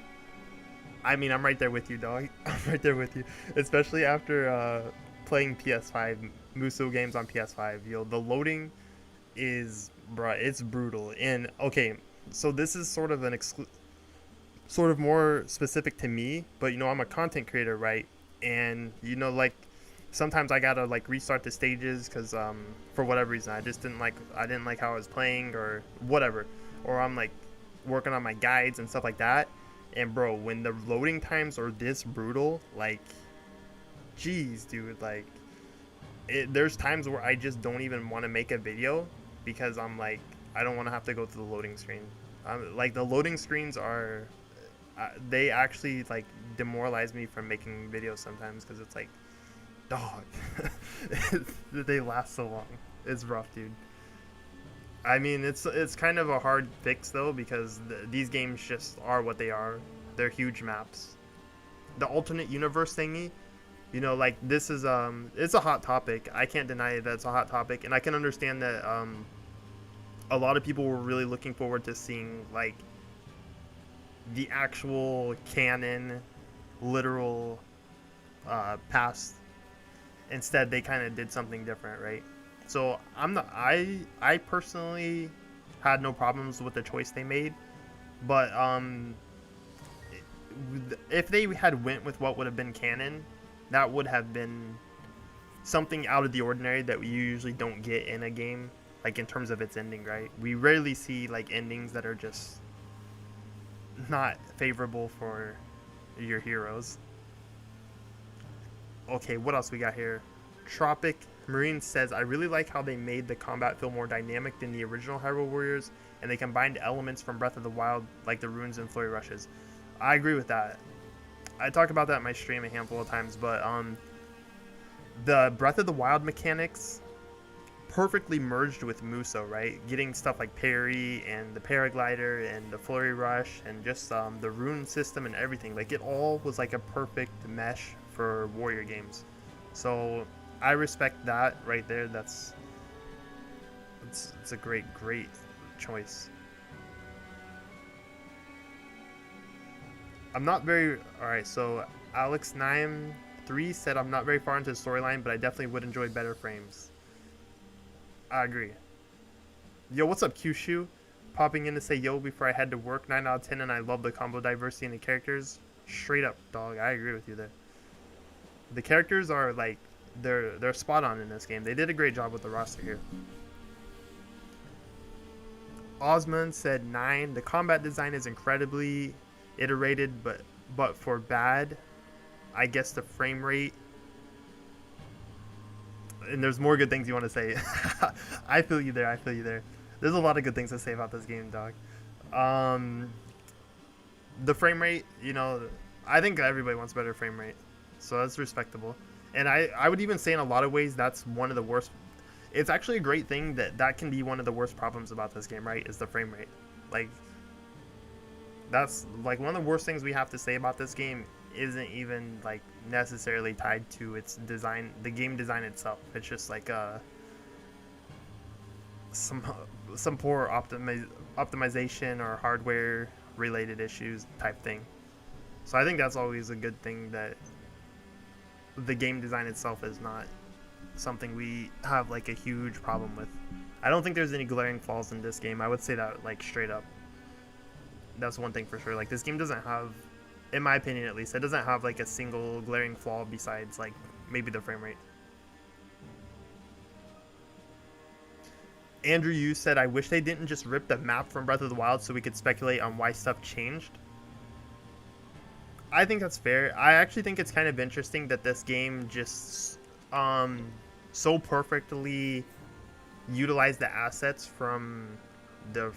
S1: I mean, I'm right there with you, dog. I'm right there with you. Especially after playing PS5, Musou games on PS5. Yo, the loading is, bruh, it's brutal. And, okay, so this is sort of an sort of more specific to me, but, you know, I'm a content creator, right? And, you know, like, sometimes I gotta like restart the stages because for whatever reason I didn't like how I was playing or whatever, or I'm like working on my guides and stuff like that. And bro, when the loading times are this brutal, like, geez, dude, like there's times where I just don't even want to make a video because I'm like, I don't want to have to go to the loading screen. Like the loading screens are they actually like demoralize me from making videos sometimes because it's like, dog, they last so long. It's rough, dude. I mean, it's kind of a hard fix though because these games just are what they are. They're huge maps. The alternate universe thingy, you know, like this is it's a hot topic. I can't deny that it's a hot topic, and I can understand that a lot of people were really looking forward to seeing like the actual canon, literal past. Instead, they kind of did something different, right? So I personally had no problems with the choice they made, but if they had went with what would have been canon, that would have been something out of the ordinary that we usually don't get in a game, like in terms of its ending, right? We rarely see like endings that are just not favorable for your heroes. Okay, what else we got here? Tropic Marine says, I really like how they made the combat feel more dynamic than the original Hyrule Warriors, and they combined elements from Breath of the Wild, like the runes and flurry rushes. I agree with that. I talked about that in my stream a handful of times, but the Breath of the Wild mechanics perfectly merged with Musou, right? Getting stuff like parry and the paraglider and the flurry rush and just the rune system and everything. Like, it all was like a perfect mesh for warrior games. So I respect that right there. It's a great choice. I'm not very alright. So Alex 93 said I'm not very far into the storyline, but I definitely would enjoy better frames. I agree. Yo, what's up, Kyushu? Popping in to say yo before I head to work. 9 out of 10, and I love the combo diversity in the characters. Straight up, dog. I agree with you there. The characters are like they're spot on in this game. They did a great job with the roster here. Osman said 9. The combat design is incredibly iterated, but for bad, I guess the frame rate. And there's more good things you want to say. I feel you there. I feel you there. There's a lot of good things to say about this game, dog. The frame rate, you know, I think everybody wants better frame rate, so that's respectable. And I would even say in a lot of ways that's one of the worst. It's actually a great thing that can be one of the worst problems about this game, right? Is the frame rate. Like, that's like one of the worst things we have to say about this game isn't even like necessarily tied to its design, the game design itself. It's just like some poor optimization or hardware related issues type thing. So I think that's always a good thing, that the game design itself is not something we have like a huge problem with. I don't think there's any glaring flaws in this game. I would say that like straight up. That's one thing for sure. Like, this game doesn't have, in my opinion at least, it doesn't have like a single glaring flaw besides like maybe the frame rate. Andrew Yu said, I wish they didn't just rip the map from Breath of the Wild so we could speculate on why stuff changed. I think that's fair. I actually think it's kind of interesting that this game just so perfectly utilized the assets from the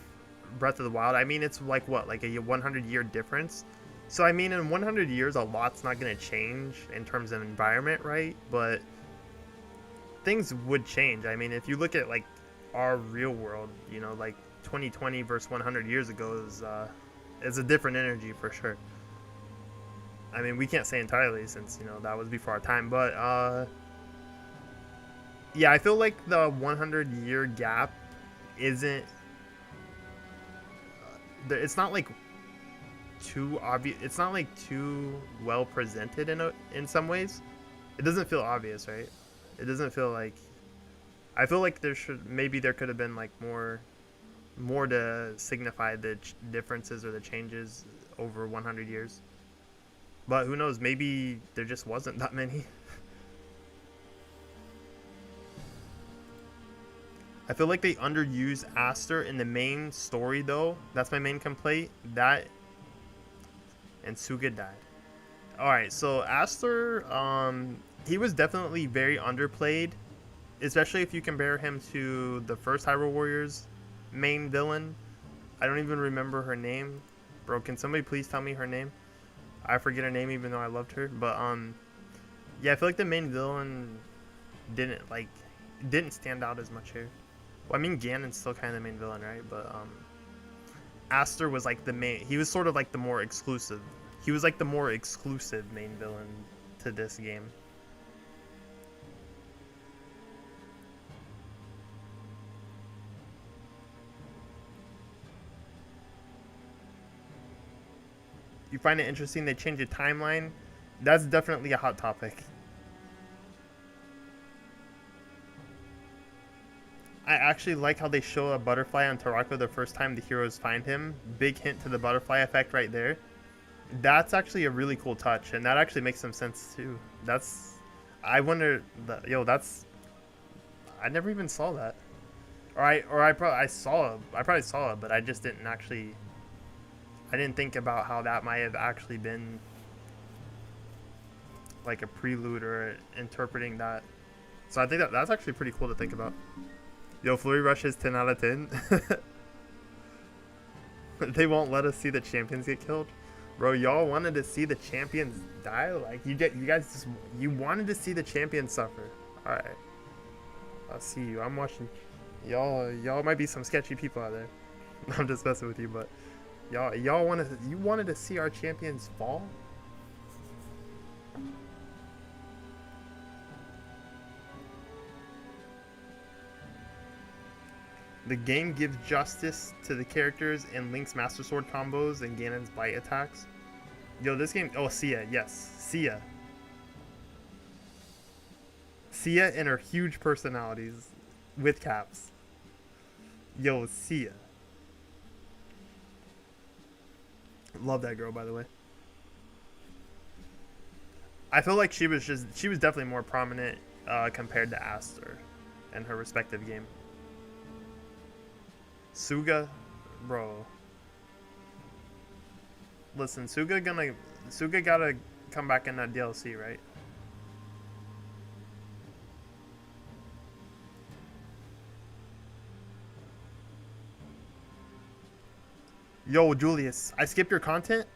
S1: Breath of the Wild. I mean, it's like what, like a 100-year difference. So I mean, in 100 years, a lot's not going to change in terms of environment, right? But things would change. I mean, if you look at like our real world, you know, like 2020 versus 100 years ago is a different energy for sure. I mean, we can't say entirely since, you know, that was before our time, but yeah, I feel like the 100-year gap isn't it's not like too obvious. It's not like too well presented in some ways. It doesn't feel obvious, right? It doesn't feel like, I feel like there could have been like more to signify the differences or the changes over 100 years. But who knows? Maybe there just wasn't that many. I feel like they underused Aster in the main story, though. That's my main complaint. That and Suga died. All right, so Aster, he was definitely very underplayed, especially if you compare him to the first Hyrule Warriors main villain. I don't even remember her name. Bro, can somebody please tell me her name? I forget her name even though I loved her. But yeah, I feel like the main villain didn't stand out as much here. Well, I mean, Ganon's still kind of the main villain, right? But Aster was like the main. He was sort of like the more exclusive. He was like the more exclusive main villain to this game. You find it interesting they changed the timeline? That's definitely a hot topic. I actually like how they show a butterfly on Tarako the first time the heroes find him. Big hint to the butterfly effect right there. That's actually a really cool touch, and that actually makes some sense too. I wonder, I never even saw that. I probably saw it, but I just didn't actually, I didn't think about how that might have actually been like a prelude or interpreting that. So I think that's actually pretty cool to think about. Yo, Flurry Rush is 10 out of 10. They won't let us see the champions get killed. Bro, y'all wanted to see the champions die? Like, you wanted to see the champions suffer. Alright. I'll see you. I'm watching. Y'all might be some sketchy people out there. I'm just messing with you, but you wanted to see our champions fall? The game gives justice to the characters in Link's Master Sword combos and Ganon's bite attacks. Yo, this game... Oh, Sia. Yes. Sia. Sia and her huge personalities with caps. Yo, Sia. Love that girl, by the way. I feel like she was definitely more prominent compared to Aster in her respective game. Suga, bro. Listen, Suga gotta come back in that DLC, right? Yo, Julius, I skipped your comment.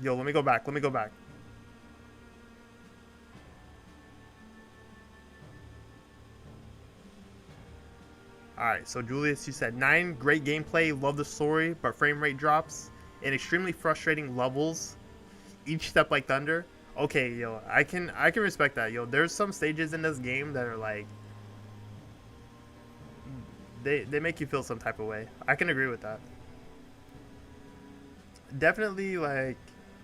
S1: Yo, let me go back. Alright, so Julius, you said 9, great gameplay, love the story, but frame rate drops, and extremely frustrating levels, each step like thunder. Okay, yo, I can respect that. Yo, there's some stages in this game that are like, they make you feel some type of way. I can agree with that. Definitely, like,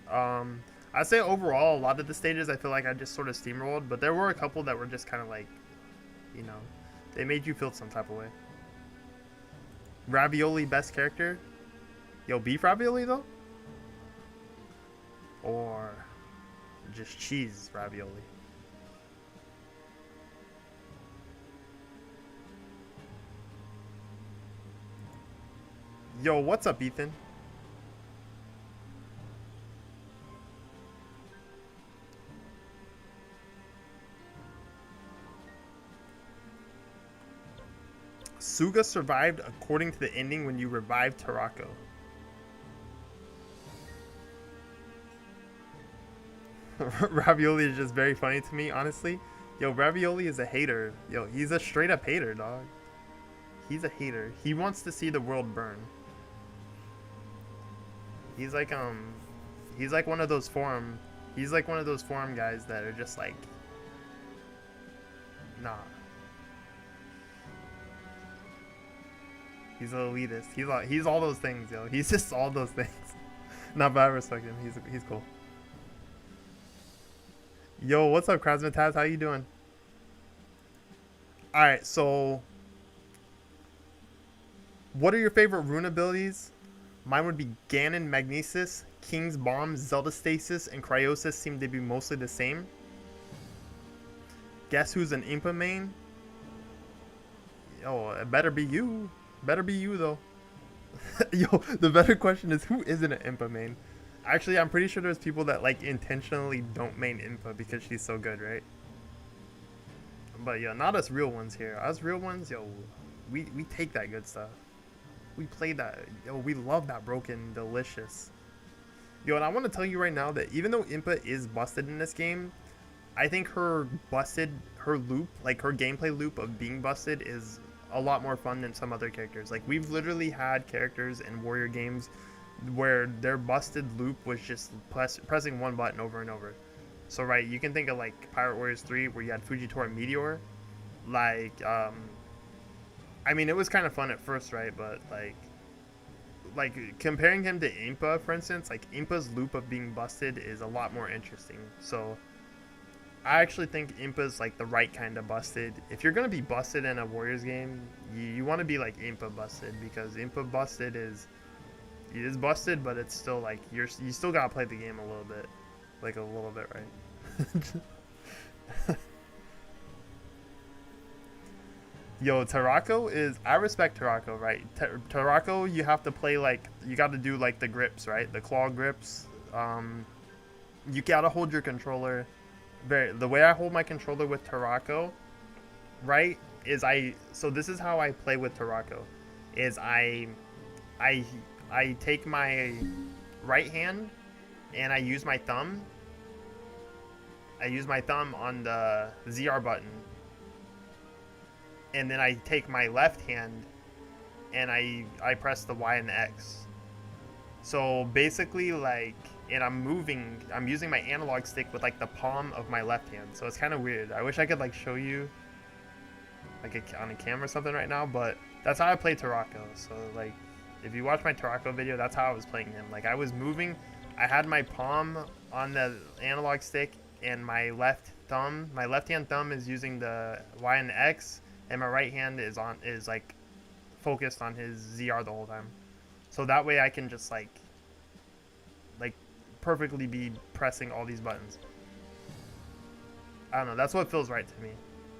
S1: I'd say overall, a lot of the stages I feel like I just sort of steamrolled, but there were a couple that were just kind of like, you know, they made you feel some type of way. Ravioli best character? Yo, beef ravioli though? Or just cheese ravioli? Yo, what's up, Ethan? Suga survived according to the ending when you revived Tarako. Ravioli is just very funny to me, honestly. Yo, Ravioli is a hater. Yo, he's a straight up hater, dog. He's a hater. He wants to see the world burn. He's he's like one of those forum guys that are just like, nah. He's an elitist. He's all those things, yo. He's just all those things. Not bad, I respect him. He's cool. Yo, what's up, Krasmataz? How you doing? All right, so what are your favorite rune abilities? Mine would be Ganon, Magnesis, King's Bomb, Zelda Stasis, and Cryosis seem to be mostly the same. Guess who's an Impa main? Yo, it better be you. Better be you, though. Yo, the better question is, who isn't an Impa main? Actually, I'm pretty sure there's people that like intentionally don't main Impa because she's so good, right? But yeah, not us real ones here. Us real ones, yo, we take that good stuff. We play that. Yo, we love that broken delicious. Yo, and I want to tell you right now that even though Impa is busted in this game, I think her loop, like her gameplay loop of being busted is a lot more fun than some other characters. Like, we've literally had characters in warrior games where their busted loop was just pressing one button over and over. So, right, you can think of like Pirate Warriors 3 where you had Fujitora Meteor. Like, I mean, it was kind of fun at first, right? But like comparing him to Impa, for instance, like Impa's loop of being busted is a lot more interesting. So I actually think Impa's like the right kind of busted. If you're gonna be busted in a Warriors game, you want to be like Impa busted, because Impa busted is busted, but it's still like you still gotta play the game a little bit, right? Yo, Tarako is, I respect Tarako, right? Tarako, you have to play like, you got to do like the grips, right? The claw grips. You gotta hold your controller. The way I hold my controller with Tarako, right, is so this is how I play with Tarako, is I take my right hand and I use my thumb. I use my thumb on the ZR button. And then I take my left hand and I press the Y and the X. So basically, like, and I'm using my analog stick with like the palm of my left hand. So it's kind of weird. I wish I could like show you like on a camera or something right now, but that's how I play Tarako. So like, if you watch my Tarako video, that's how I was playing him. Like, I was moving, I had my palm on the analog stick and my left hand thumb is using the Y and the X, and my right hand is like focused on his ZR the whole time. So that way I can just like perfectly be pressing all these buttons. I don't know, that's what feels right to me.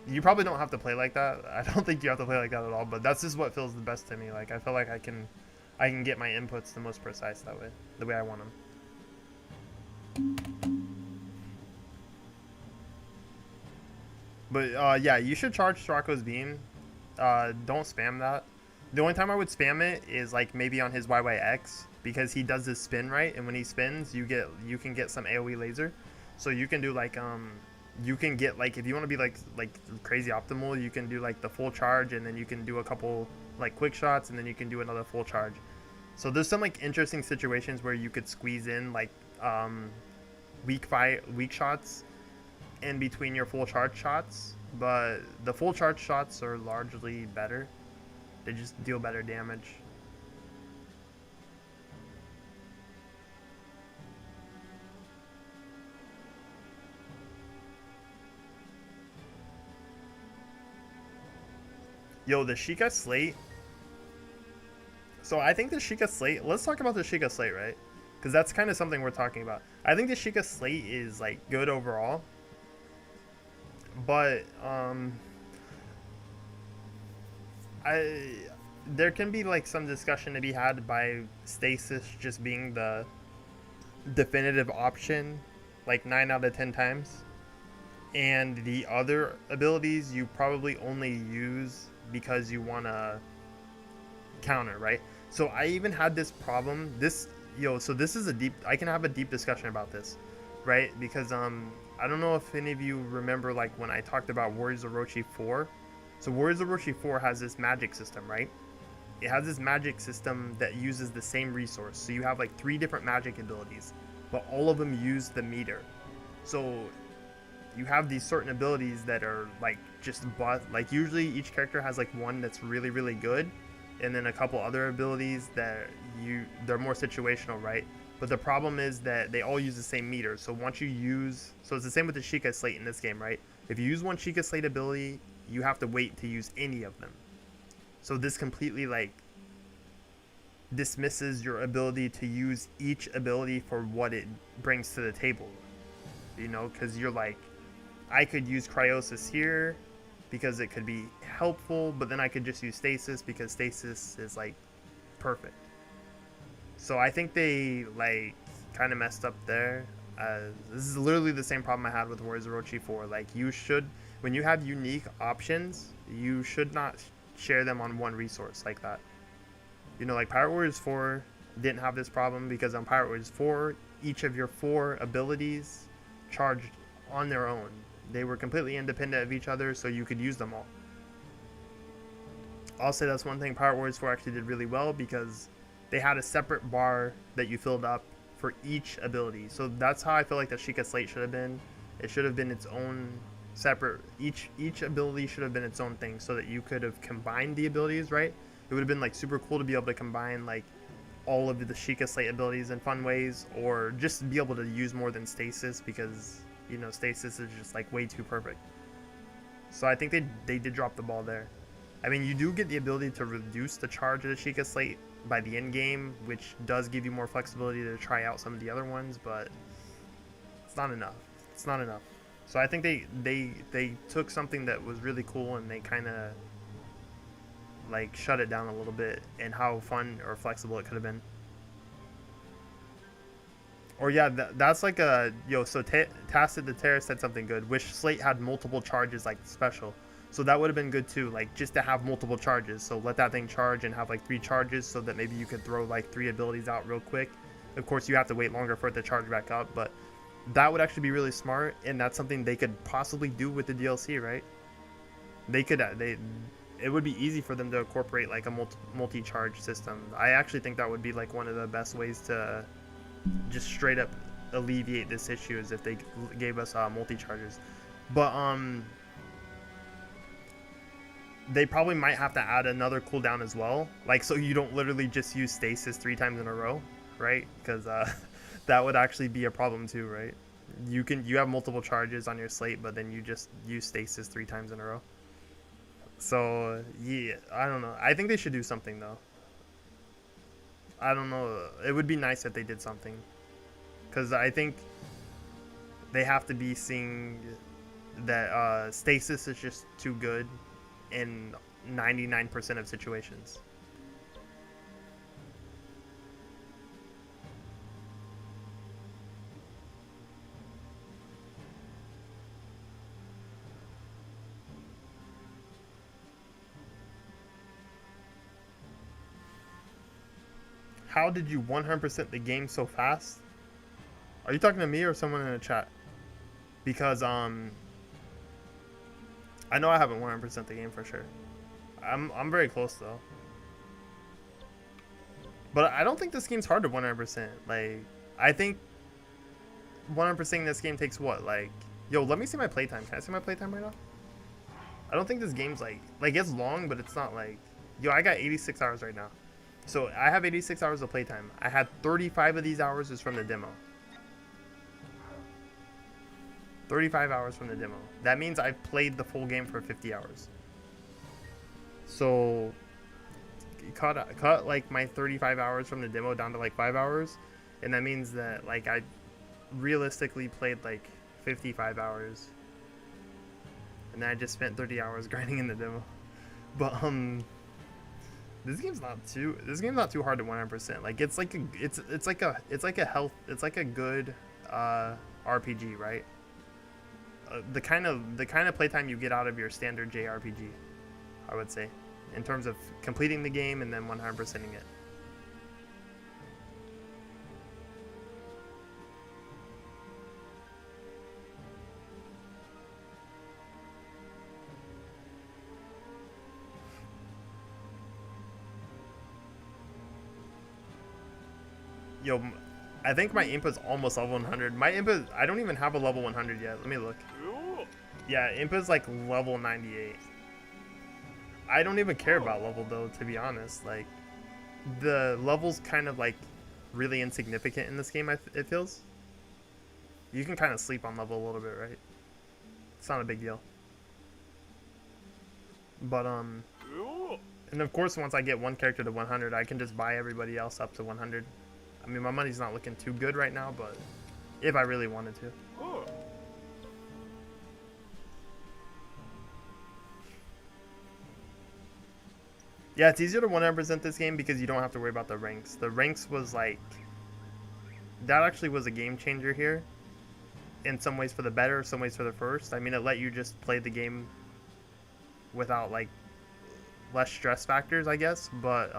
S1: You probably don't have to play like that. I don't think you have to play like that at all, but that's just what feels the best to me. Like, I feel like I can get my inputs the most precise that way, the way I want them. But yeah, you should charge Tarako's beam. Don't spam that. The only time I would spam it is like maybe on his YYX, because he does this spin, right? And when he spins, you can get some AoE laser. So you can do like you can get like, if you want to be like crazy optimal, you can do like the full charge, and then you can do a couple like quick shots, and then you can do another full charge. So there's some like interesting situations where you could squeeze in like weak shots in between your full charge shots, but the full charge shots are largely better. They just deal better damage. Yo, the Sheikah Slate. So I think the Sheikah Slate, let's talk about the Sheikah Slate, right? Because that's kind of something we're talking about. I think the Sheikah Slate is like good overall. But there can be like some discussion to be had by stasis just being the definitive option, like 9 out of 10 times. And the other abilities you probably only use because you want to counter, right? So I even had this problem. So this is a deep. I can have a deep discussion about this, right? Because I don't know if any of you remember like when I talked about Warriors of Orochi 4. So Warriors of Orochi 4 has this magic system, right? It has this magic system that uses the same resource. So you have like 3 different magic abilities, but all of them use the meter. So you have these certain abilities that are like just like usually each character has like one that's really really good, and then a couple other abilities that they're more situational, right? But the problem is that they all use the same meter. So once you use, so it's the same with the Sheikah Slate in this game, right? If you use one Sheikah Slate ability, you have to wait to use any of them. So this completely like dismisses your ability to use each ability for what it brings to the table, you know, because you're like, I could use cryosis here because it could be helpful, but then I could just use stasis because stasis is like perfect. So I think they like kind of messed up there. This is literally the same problem I had with Warriors of Orochi 4. Like you should, when you have unique options, you should not share them on one resource like that. You know, like Pirate Warriors 4 didn't have this problem because on Pirate Warriors 4, each of your 4 abilities charged on their own. They were completely independent of each other, so you could use them all. I'll say that's one thing Pirate Warriors 4 actually did really well because they had a separate bar that you filled up for each ability. So that's how I feel like the Sheikah Slate should have been. It should have been its own separate, each ability should have been its own thing so that you could have combined the abilities, right? It would have been like super cool to be able to combine like all of the Sheikah Slate abilities in fun ways, or just be able to use more than stasis because, you know, stasis is just like way too perfect. So I think they did drop the ball there. I mean, you do get the ability to reduce the charge of the Sheikah Slate by the end game, which does give you more flexibility to try out some of the other ones, but it's not enough. It's not enough. So I think they took something that was really cool and they kind of like shut it down a little bit in how fun or flexible it could have been. Or yeah, that's like a so Tacit the Terrorist said something good. Wish Slate had multiple charges like special. So that would have been good too, like just to have multiple charges. So let that thing charge and have like 3 charges so that maybe you could throw like 3 abilities out real quick. Of course, you have to wait longer for it to charge back up, but that would actually be really smart, and that's something they could possibly do with the DLC, right? They could, it would be easy for them to incorporate like a multi-charge system. I actually think that would be like one of the best ways to just straight up alleviate this issue is if they gave us multi-charges. But they probably might have to add another cooldown as well, like so you don't literally just use stasis 3 times in a row, right? Because that would actually be a problem too, right? You have multiple charges on your slate, but then you just use stasis 3 times in a row. So yeah, I don't know. I think they should do something though. I don't know. It would be nice if they did something, because I think they have to be seeing that stasis is just too good in 99% of situations. How did you 100% the game so fast? Are you talking to me or someone in the chat? Because I know I haven't 100% the game for sure. I'm very close though. But I don't think this game's hard to 100%. Like, I think 100%ing this game takes what? Like, yo, let me see my playtime. Can I see my playtime right now? I don't think this game's like it's long, but it's not like, yo, I got 86 hours right now. So I have 86 hours of playtime. I had 35 of these hours is from the demo. 35 hours from the demo. That means I've played the full game for 50 hours. So cut like my 35 hours from the demo down to like 5 hours, and that means that like I realistically played like 55 hours, and then I just spent 30 hours grinding in the demo. But This game's not too hard to 100%. Like it's like a good RPG, right? The kind of playtime you get out of your standard JRPG, I would say, in terms of completing the game and then 100%ing it. Yo, I think my Impa's almost level 100. My Impa, I don't even have a level 100 yet. Let me look. Yeah, Impa's like level 98. I don't even care about level though, to be honest. Like, the level's kind of like really insignificant in this game, it feels. You can kind of sleep on level a little bit, right? It's not a big deal. But, and of course, once I get one character to 100, I can just buy everybody else up to 100. I mean, my money's not looking too good right now, but if I really wanted to. Yeah, it's easier to 100% this game because you don't have to worry about the ranks. The ranks was like, that actually was a game changer here. In some ways for the better, some ways for the first. I mean, it let you just play the game without like less stress factors, I guess. But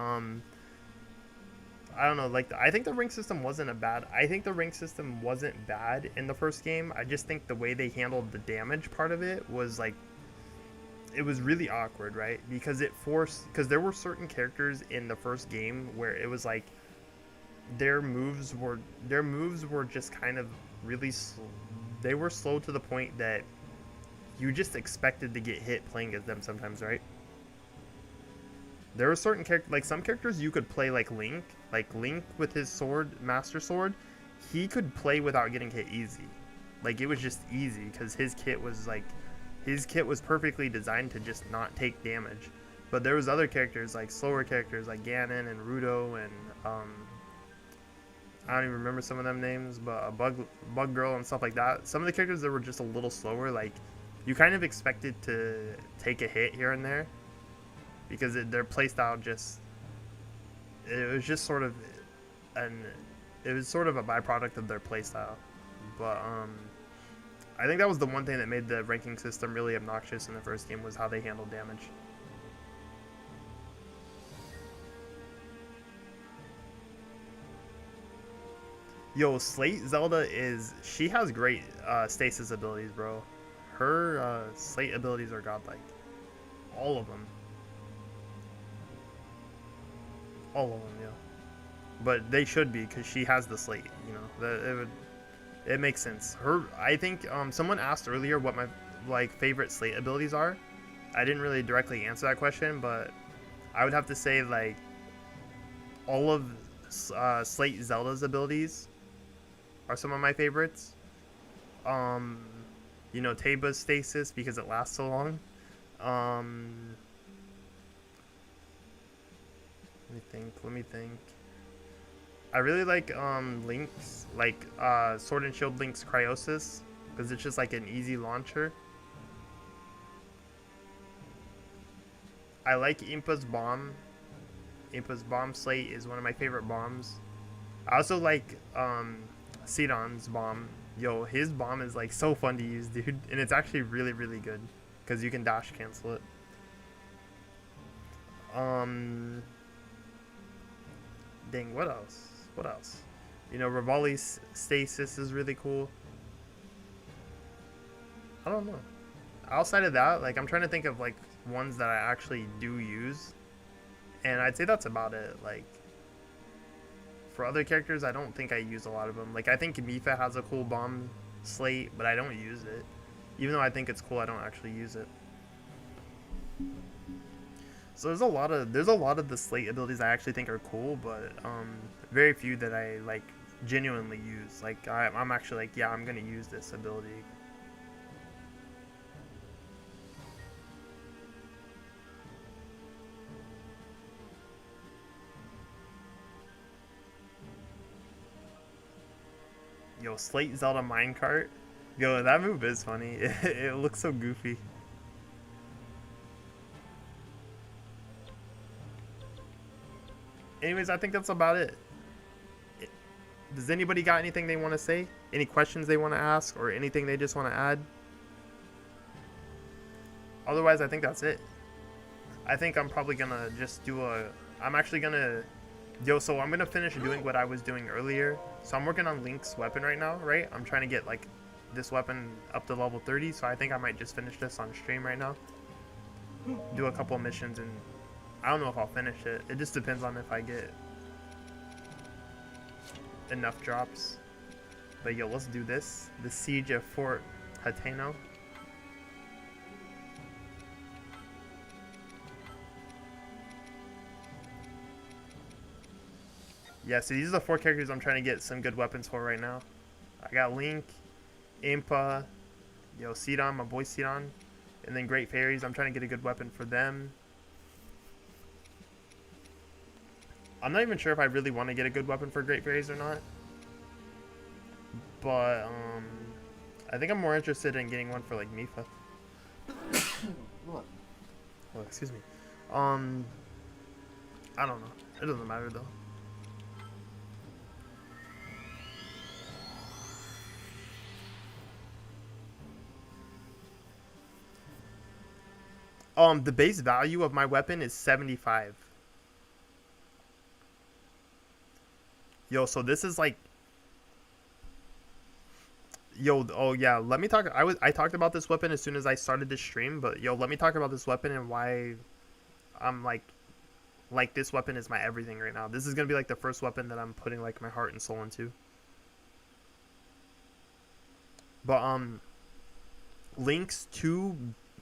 S1: I don't know, like, I think the rank system wasn't bad in the first game. I just think the way they handled the damage part of it was like, it was really awkward, right? Because there were certain characters in the first game where it was like their moves were just kind of really they were slow to the point that you just expected to get hit playing as them sometimes, right? There were certain characters, like some characters you could play like Link with his sword, Master Sword, he could play without getting hit easy. Like, it was just easy because his kit was perfectly designed to just not take damage. But there was other characters, like slower characters like Ganon and Rudo and I don't even remember some of them names, but Bug Girl and stuff like that. Some of the characters that were just a little slower, like you kind of expected to take a hit here and there. Because their playstyle it was sort of a byproduct of their playstyle. But I think that was the one thing that made the ranking system really obnoxious in the first game, was how they handled damage. Yo, Slate Zelda she has great stasis abilities, bro. Her Slate abilities are godlike. All of them. All of them, yeah. But they should be, because she has the slate, you know. It makes sense. I think someone asked earlier what my favorite slate abilities are. I didn't really directly answer that question, but I would have to say like all of Slate Zelda's abilities are some of my favorites. You know, Teba's stasis because it lasts so long. Let me think. I really like Link's, Sword and Shield Link's Cryosis, because it's just like an easy launcher. I like Impa's Bomb. Impa's Bomb Slate is one of my favorite bombs. I also like Sidon's Bomb. Yo, his bomb is like so fun to use, dude, and it's actually really, really good because you can dash cancel it. Dang, what else? What else? You know, Rivali's Stasis is really cool. I don't know. Outside of that, like, I'm trying to think of, like, ones that I actually do use. And I'd say that's about it. Like, for other characters, I don't think I use a lot of them. Like, I think Mifa has a cool bomb slate, but I don't use it. Even though I think it's cool, I don't actually use it. So there's a lot of the slate abilities I actually think are cool, but very few that I like genuinely use. Like I'm actually like, yeah, I'm gonna use this ability. Yo, Slate Zelda minecart. Yo, that move is funny. It looks so goofy. anyways, I think that's about it. Does anybody got anything they want to say? Any questions they want to ask, or anything they just want to add? Otherwise, I think that's it. I think I'm probably gonna just do a... I'm actually gonna... so I'm gonna finish doing what I was doing earlier. So I'm working on Link's weapon right now, right? I'm trying to get, like, this weapon up to level 30, so I think I might just finish this on stream right now. Do a couple missions, and I don't know if I'll finish it. It just depends on if I get enough drops. But yo, let's do this. The Siege of Fort Hateno. Yeah, so these are the 4 characters I'm trying to get some good weapons for right now. I got Link, Impa, yo, Sidon, my boy Sidon, and then Great Fairies. I'm trying to get a good weapon for them. I'm not even sure if I really want to get a good weapon for Great Fairies or not. But, I think I'm more interested in getting one for, like, Mifa.
S2: What?
S1: Oh, excuse me. I don't know. It doesn't matter, though. The base value of my weapon is 75. Yo, so this is like... Yo, oh yeah, let me talk... I talked about this weapon as soon as I started this stream, but yo, let me talk about this weapon and why I'm like this weapon is my everything right now. This is gonna be like the first weapon that I'm putting like my heart and soul into. But Link's 2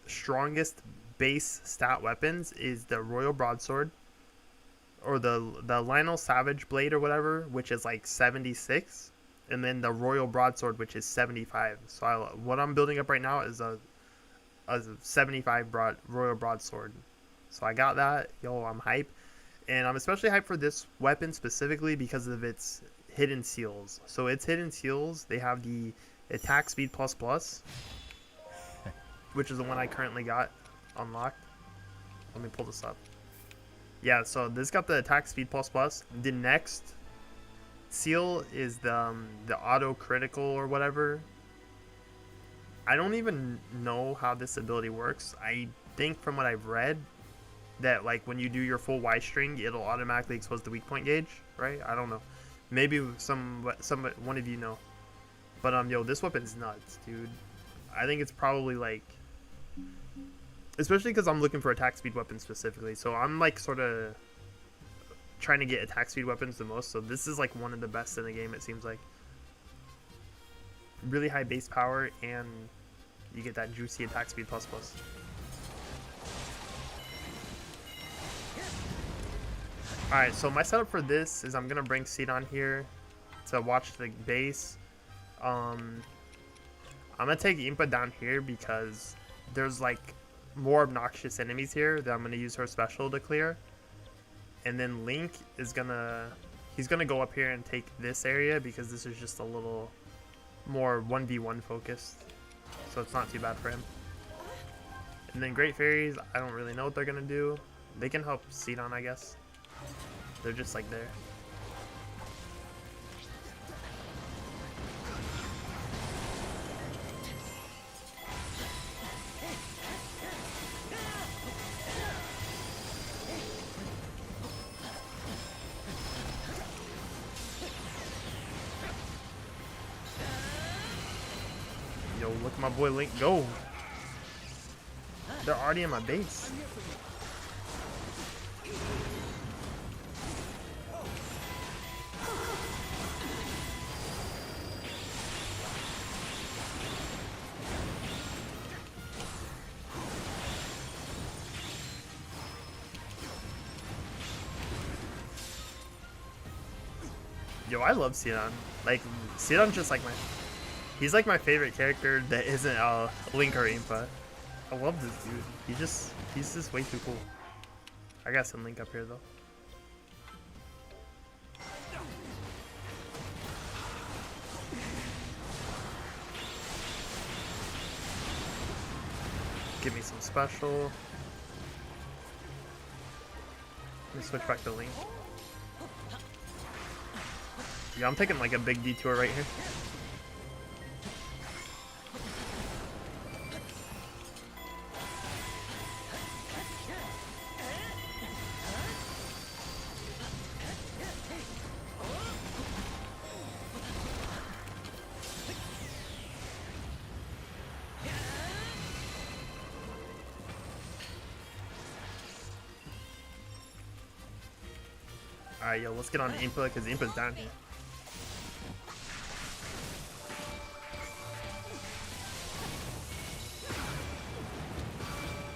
S1: strongest base stat weapons is the Royal Broadsword, or the Lionel Savage Blade or whatever, which is like 76, and then the Royal Broadsword, which is 75. So what I'm building up right now is a 75 Royal Broadsword. So I got that. Yo, I'm hype, and I'm especially hyped for this weapon specifically because of its hidden seals. So its hidden seals, they have the attack speed ++, which is the one I currently got unlocked. Let me pull this up. Yeah, so this got the attack speed ++. The next seal is the auto critical or whatever. I don't even know how this ability works. I think from what I've read that like when you do your full Y string, it'll automatically expose the weak point gauge, right? I don't know. Maybe one of you know. But yo, this weapon's nuts, dude. I think it's probably like, especially because I'm looking for attack speed weapons specifically. So I'm like sort of trying to get attack speed weapons the most. So this is like one of the best in the game, it seems like. Really high base power, and you get that juicy attack speed ++. Alright, so my setup for this is I'm going to bring Sidon here to watch the base. I'm going to take Impa down here because there's like more obnoxious enemies here that I'm going to use her special to clear. And then Link is he's going to go up here and take this area because this is just a little more 1v1 focused. So it's not too bad for him. And then Great Fairies, I don't really know what they're going to do. They can help Sidon, I guess. They're just like there. Yo, look at my boy Link go. They're already in my base. Yo, I love Sidon. Like, Sidon's just like he's like my favorite character that isn't Link or Impa. I love this dude. He's just way too cool. I got some Link up here though. Give me some special. Let me switch back to Link. Yeah, I'm taking like a big detour right here. Alright, yo, let's get on Impa, because Impa's down here.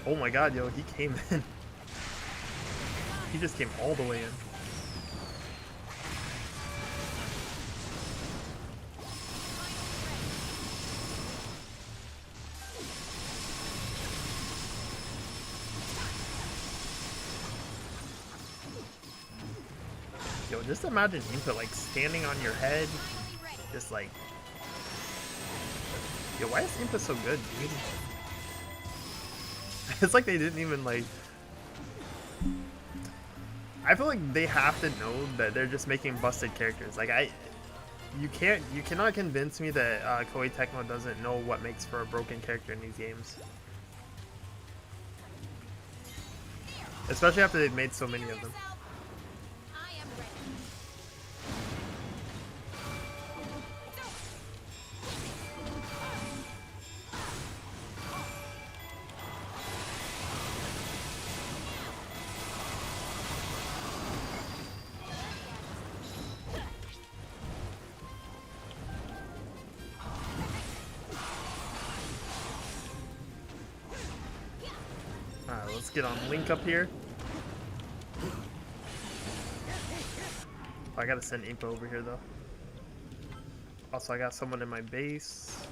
S1: Oh my god, yo, he came in. He just came all the way in. Yo, just imagine Impa like standing on your head, just like. Yo, why is Impa so good, dude? It's like they didn't even like. I feel like they have to know that they're just making busted characters. Like you cannot convince me that Koei Tecmo doesn't know what makes for a broken character in these games. Especially after they've made so many of them. Alright, let's get on Link up here. I gotta send Impa over here though. Also, I got someone in my base.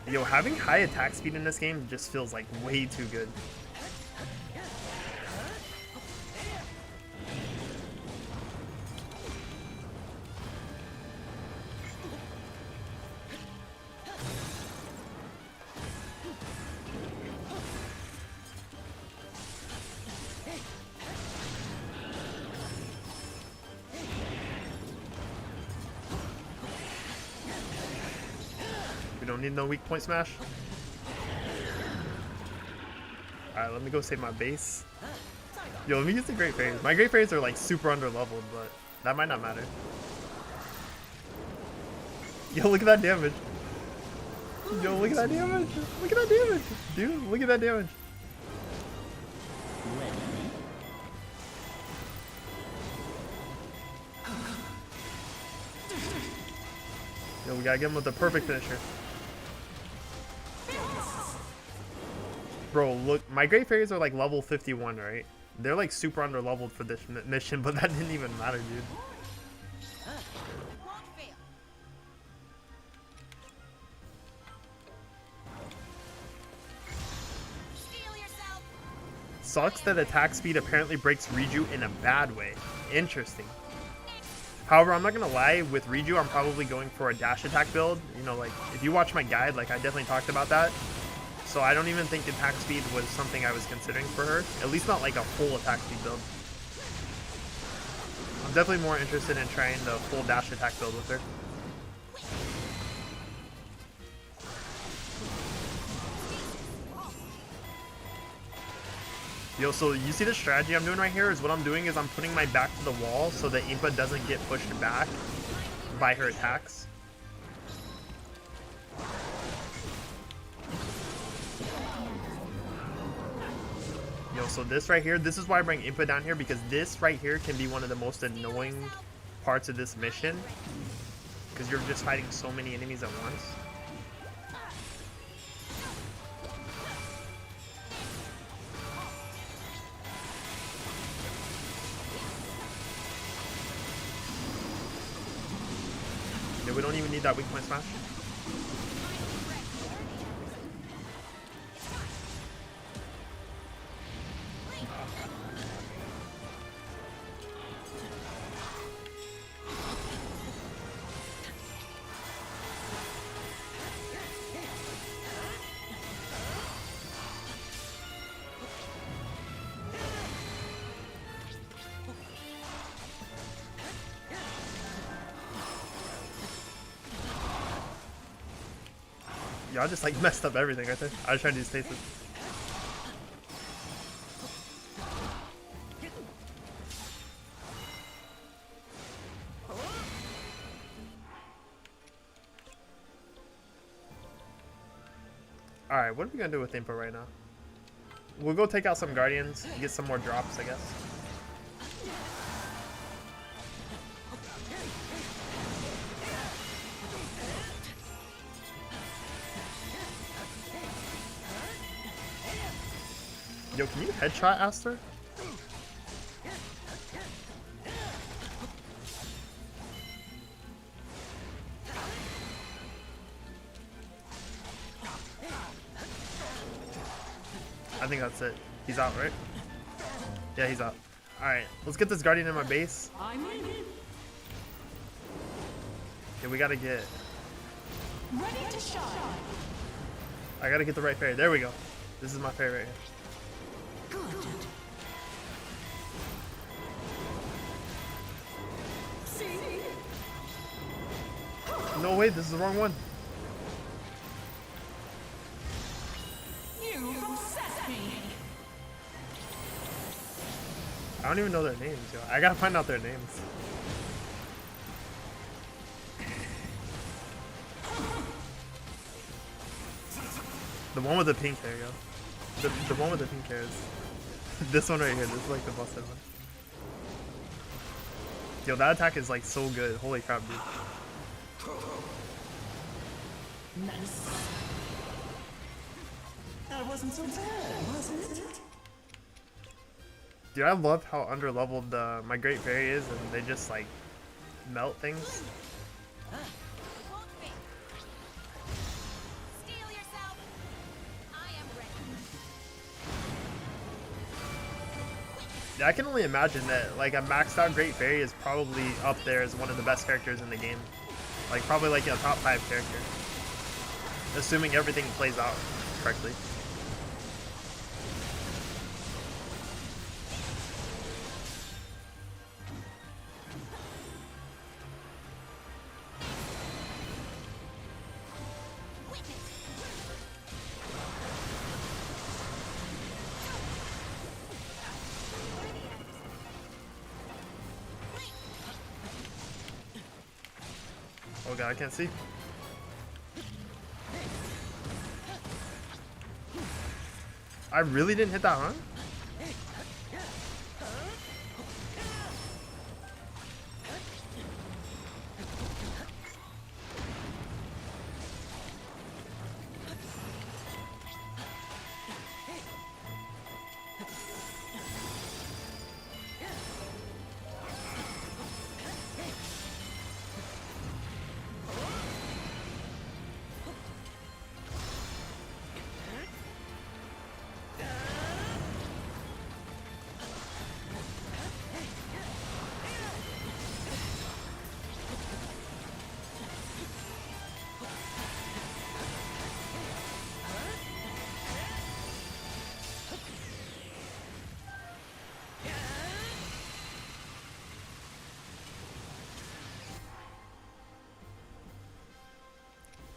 S1: Yo, having high attack speed in this game just feels like way too good. We don't need no weak point smash. Alright, let me go save my base. Yo, let me use the Great Fairies. My Great Fairies are like super under leveled, but that might not matter. Yo, look at that damage. Yo, look at that damage. Look at that damage. Dude, look at that damage. Yo, we gotta get him with the perfect finisher. Bro, look, my Great Fairies are like level 51, right? They're like super under leveled for this mission, but that didn't even matter, dude. Sucks that attack speed apparently breaks Riju in a bad way. Interesting. However, I'm not gonna lie, with Riju, I'm probably going for a dash attack build. You know, like, if you watch my guide, like, I definitely talked about that. So I don't even think attack speed was something I was considering for her. At least not like a full attack speed build. I'm definitely more interested in trying the full dash attack build with her. Yo, so you see the strategy I'm doing right here is what I'm doing is I'm putting my back to the wall so that Impa doesn't get pushed back by her attacks. Yo, so this right here, this is why I bring Impa down here, because this right here can be one of the most annoying parts of this mission, because you're just fighting so many enemies at once. Yeah, we don't even need that weak point smash. Y'all just like messed up everything right there. I was trying to do stasis. Alright, what are we gonna do with Impa right now? We'll go take out some Guardians, get some more drops, I guess. Yo, can you headshot Aster? I think that's it. He's out, right? Yeah, he's out. Alright, let's get this Guardian in my base. Yeah, we gotta get...
S3: Ready to shine.
S1: I gotta get the right fairy. There we go. This is my fairy right here.
S3: Good. See?
S1: No, wait, this is the wrong one.
S3: You obsess me.
S1: I don't even know their names, yo. I gotta find out their names. The one with the pink hair, yo. The one with the pink hair is... This one right here. This is like the busted one. Yo, that attack is like so good. Holy crap, dude.
S3: Nice. That wasn't so bad, was it?
S1: Dude, I love how underleveled my Great Fairy is, and they just like melt things.
S4: Steel yourself. I am ready.
S1: Yeah, I can only imagine that like a maxed out Great Fairy is probably up there as one of the best characters in the game. Like probably like a top 5 character. Assuming everything plays out correctly. Oh god, I can't see. I really didn't hit that, huh?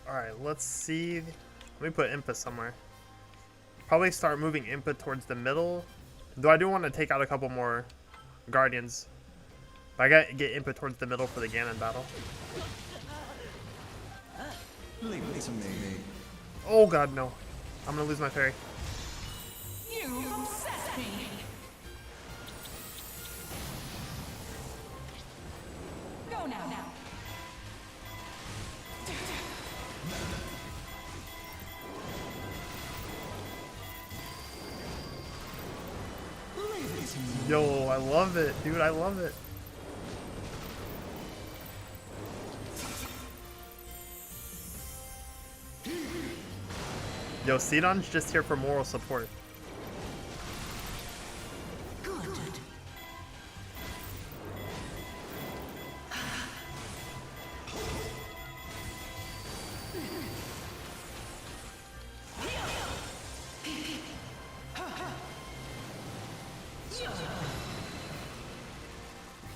S1: Alright, let's see. Let me put Impa somewhere. Probably start moving Impa towards the middle. Though I do want to take out a couple more Guardians. But I gotta get Impa towards the middle for the Ganon battle.
S2: Leave me some maybe.
S1: Oh god, no. I'm gonna lose my fairy.
S3: You obsess me. Go now.
S1: Yo, I love it, dude. I love it. Yo, Sidon's just here for moral support.
S3: Good.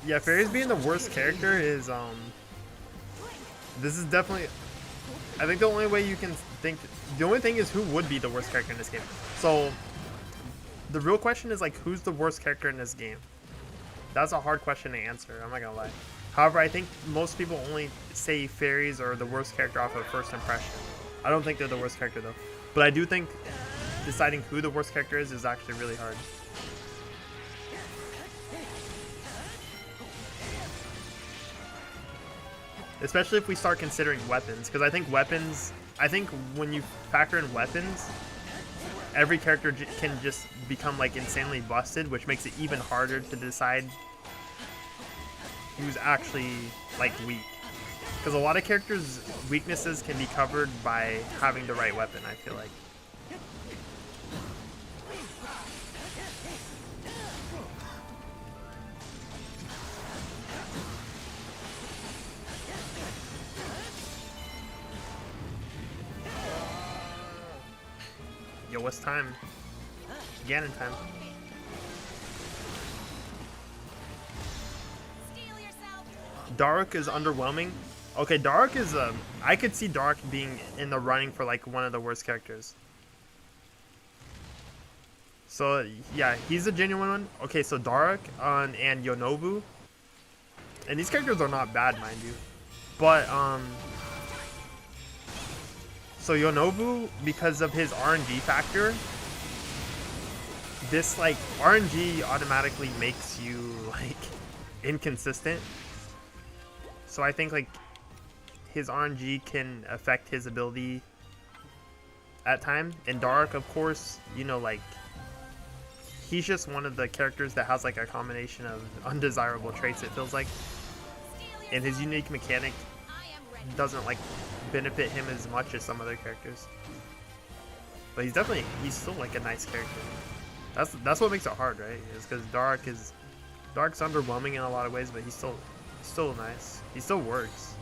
S1: Yeah, Fairies being the worst character is, this is definitely, I think the only way you can think the only thing is who would be the worst character in this game. So the real question is like, who's the worst character in this game? That's a hard question to answer. I'm not gonna lie. However, I think most people only say fairies are the worst character off of first impression. I don't think they're the worst character though. But I do think deciding who the worst character is actually really hard. Especially if we start considering weapons, because I think when you factor in weapons, every character can just become like insanely busted, which makes it even harder to decide who's actually like weak. Because a lot of characters' weaknesses can be covered by having the right weapon, I feel like. Yo, what's time? Ganon time.
S4: Steel yourself.
S1: Dark is underwhelming. Okay, Dark is I could see Dark being in the running for like one of the worst characters. So yeah, he's a genuine one. Okay, so Dark and Yonobu, and these characters are not bad, mind you, but so Yonobu, because of his RNG factor, this like RNG automatically makes you like inconsistent. So I think like his RNG can affect his ability at time. And Dark, of course, you know, like he's just one of the characters that has like a combination of undesirable traits, it feels like. And his unique mechanic
S4: I am ready.
S1: doesn't like benefit him as much as some other characters. But he's still like a nice character. That's what makes it hard, right? Is because Dark's underwhelming in a lot of ways, but he's still nice. He still works.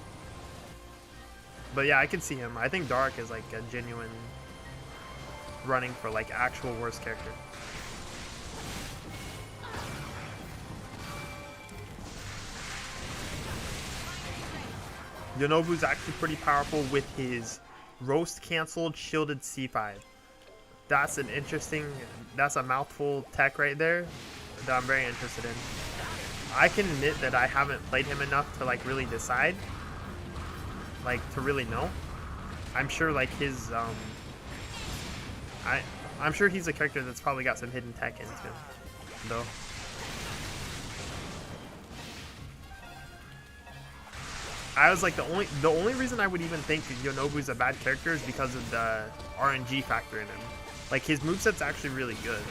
S1: But yeah, I can see him. I think Dark is like a genuine running for like actual worst character. Yonobu's actually pretty powerful with his roast canceled shielded C5. That's a mouthful tech right there that I'm very interested in. I can admit that I haven't played him enough to like really decide, like to really know. I'm sure like his I'm sure he's a character that's probably got some hidden tech into him, though. I was like the only reason I would even think Yonobu's a bad character is because of the RNG factor in him. Like his moveset's actually really good.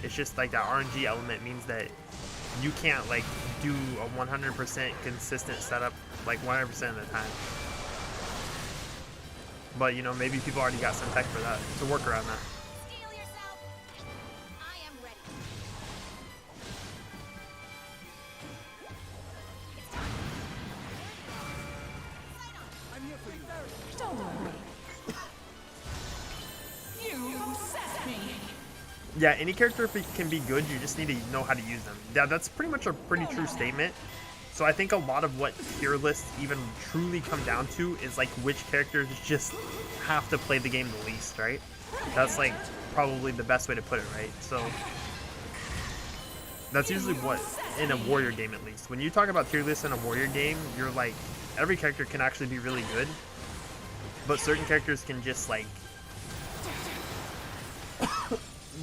S1: It's just like that RNG element means that you can't like do a 100% consistent setup like 100% of the time. But you know, maybe people already got some tech for that to work around that.
S4: Steel yourself. I am ready. It's time.
S3: Don't worry. You obsess me.
S1: Yeah, any character can be good, you just need to know how to use them. Yeah, that's pretty much a pretty true statement. So I think a lot of what tier lists even truly come down to is like which characters just have to play the game the least, right? That's like probably the best way to put it, right? So that's usually what, in a warrior game at least. When you talk about tier lists in a warrior game, you're like, every character can actually be really good, but certain characters can just like,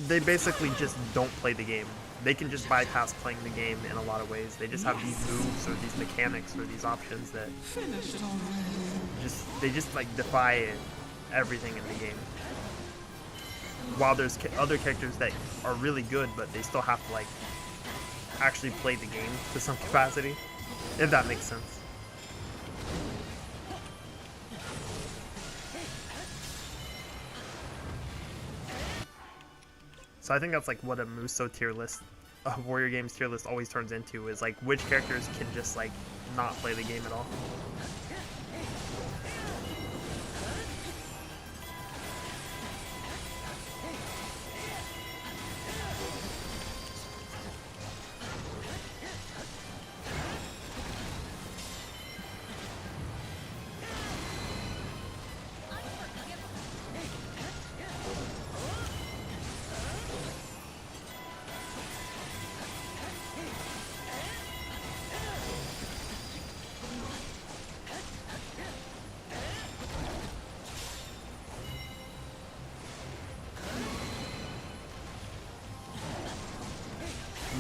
S1: they basically just don't play the game. They can just bypass playing the game in a lot of ways. They just have these moves or these mechanics or these options that they just like defy everything in the game. While there's other characters that are really good, but they still have to like actually play the game to some capacity, if that makes sense. So I think that's like what a Musou tier list, a Warrior Games tier list always turns into, is like which characters can just like not play the game at all.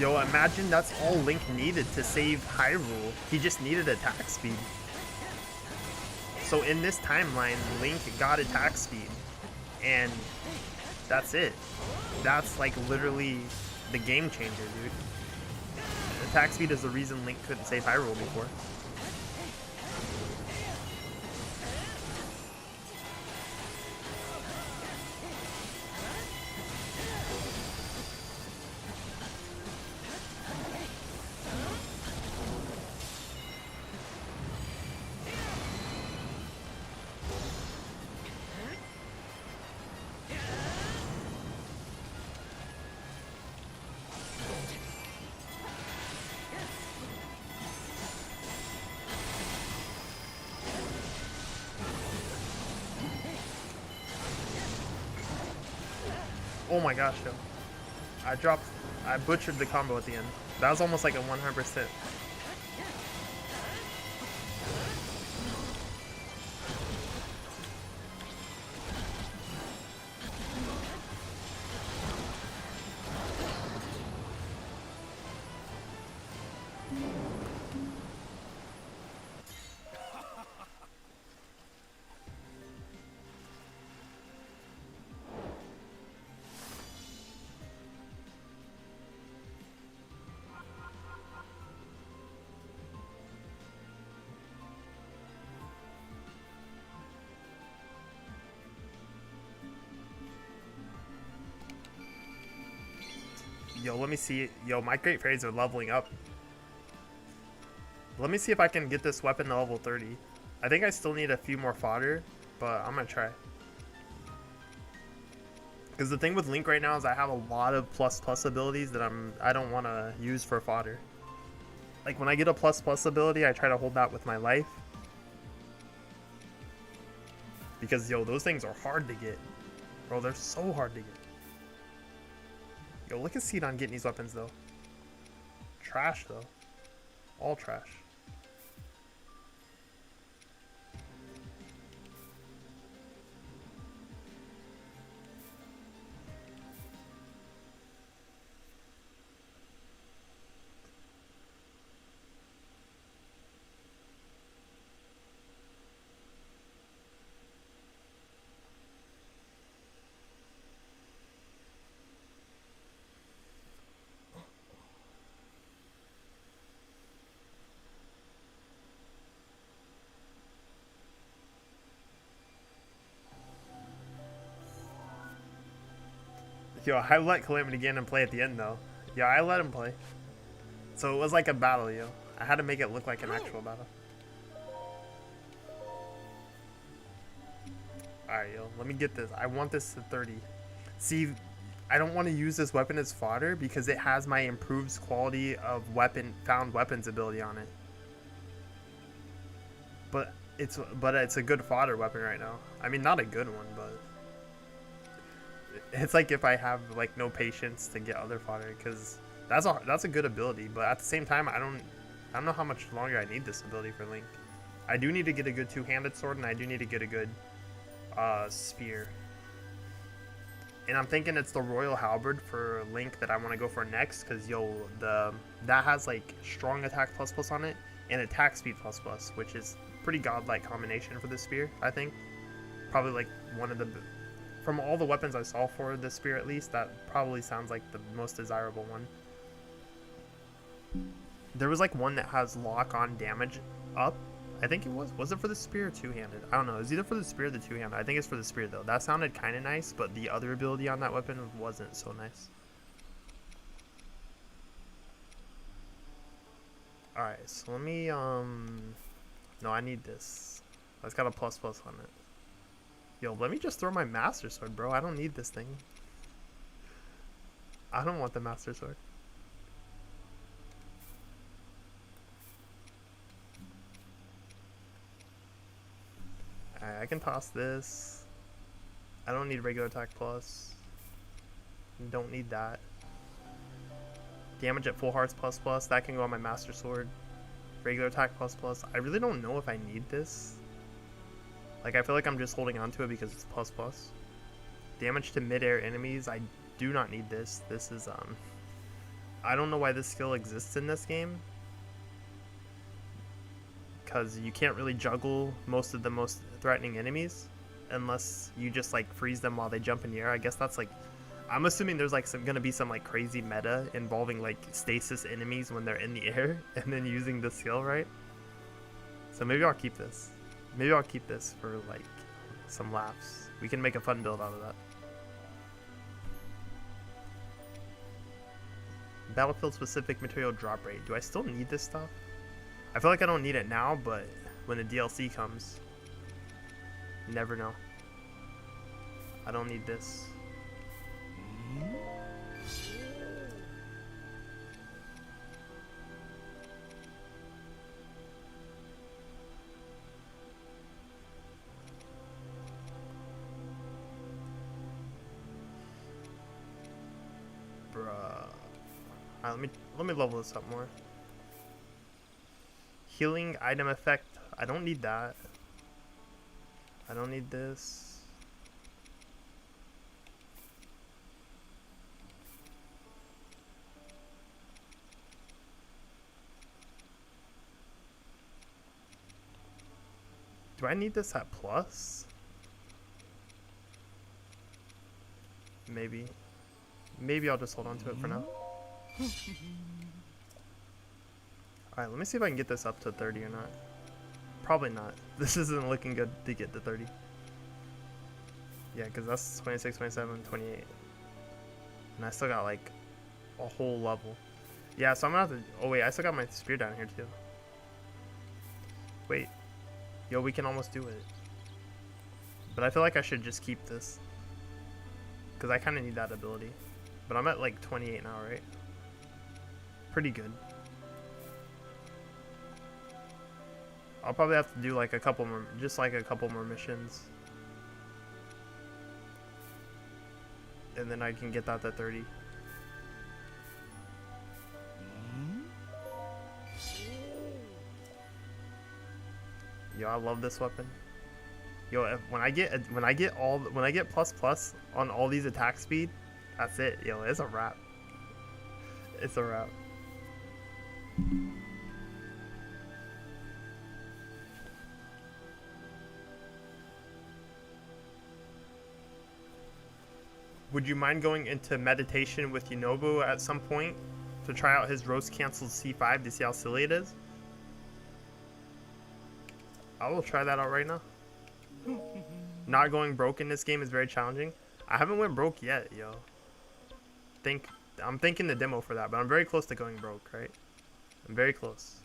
S1: Yo, imagine that's all Link needed to save Hyrule. He just needed attack speed. So in this timeline, Link got attack speed. And that's it. That's like literally the game changer, dude. Attack speed is the reason Link couldn't save Hyrule before. Oh my gosh, yo. I butchered the combo at the end. That was almost like a 100%. Yo, let me see. Yo, my Great Fairies are leveling up. Let me see if I can get this weapon to level 30. I think I still need a few more fodder, but I'm gonna try. Because the thing with Link right now is I have a lot of plus abilities that I don't want to use for fodder. Like when I get a plus ability, I try to hold that with my life. Because yo, those things are hard to get. Bro, they're so hard to get. Yo, look at Sidon getting these weapons though. Trash though. All trash. Yo, I let Calamity get in and play at the end though. Yo, I let him play. So it was like a battle, yo. I had to make it look like an actual battle. Alright, yo, let me get this. I want this to 30. See, I don't want to use this weapon as fodder because it has my improved quality of found weapons ability on it. But it's a good fodder weapon right now. I mean, not a good one, but it's like if I have like no patience to get other fodder, because that's a good ability. But at the same time, I don't know how much longer I need this ability for Link. I do need to get a good two-handed sword, and I do need to get a good spear. And I'm thinking it's the Royal Halberd for Link that I want to go for next, because yo, that has like strong attack plus on it and attack speed plus, which is pretty godlike combination for this spear. I think probably like one of the, from all the weapons I saw for this spear at least, that probably sounds like the most desirable one. There was like one that has lock on damage up. I think it was it for the spear or two-handed? I don't know. It was either for the spear or the two-handed. I think it's for the spear though. That sounded kind of nice, but the other ability on that weapon wasn't so nice. Alright, so let me, no, I need this. That's got a plus on it. Yo, let me just throw my Master Sword, bro. I don't need this thing. I don't want the Master Sword. Alright, I can toss this. I don't need regular attack plus. Don't need that. Damage at full hearts plus. That can go on my Master Sword. Regular attack plus. I really don't know if I need this. Like, I feel like I'm just holding on to it because it's plus. Damage to mid-air enemies. I do not need this. This is, I don't know why this skill exists in this game. Because you can't really juggle most of the most threatening enemies unless you just like freeze them while they jump in the air. I guess that's like, I'm assuming there's like gonna be some like crazy meta involving like stasis enemies when they're in the air and then using the skill, right? So maybe I'll keep this. Maybe I'll keep this for like some laughs. We can make a fun build out of that. Battlefield specific material drop rate. Do I still need this stuff? I feel like I don't need it now, but when the DLC comes, you never know. I don't need this. Bruh. Alright, let me level this up more. Healing item effect. I don't need that. I don't need this. Do I need this at plus? Maybe. Maybe I'll just hold on to it for now. Alright, let me see if I can get this up to 30 or not. Probably not. This isn't looking good to get to 30. Yeah, because that's 26, 27, 28. And I still got like a whole level. Yeah, so I'm gonna have to... Oh wait, I still got my spear down here too. Wait. Yo, we can almost do it. But I feel like I should just keep this. Because I kind of need that ability. But I'm at like 28 now, right? Pretty good. I'll probably have to do like a couple more, just like a couple more missions. And then I can get that to 30. Yo, I love this weapon. Yo, when I get plus plus on all these attack speed, that's it. Yo, it's a wrap. It's a wrap. Would you mind going into meditation with Yunobu at some point to try out his roast canceled C5 to see how silly it is? I will try that out right now. Not going broke in this game is very challenging. I haven't went broke yet, yo. I'm thinking the demo for that, but I'm very close to going broke, right? I'm very close.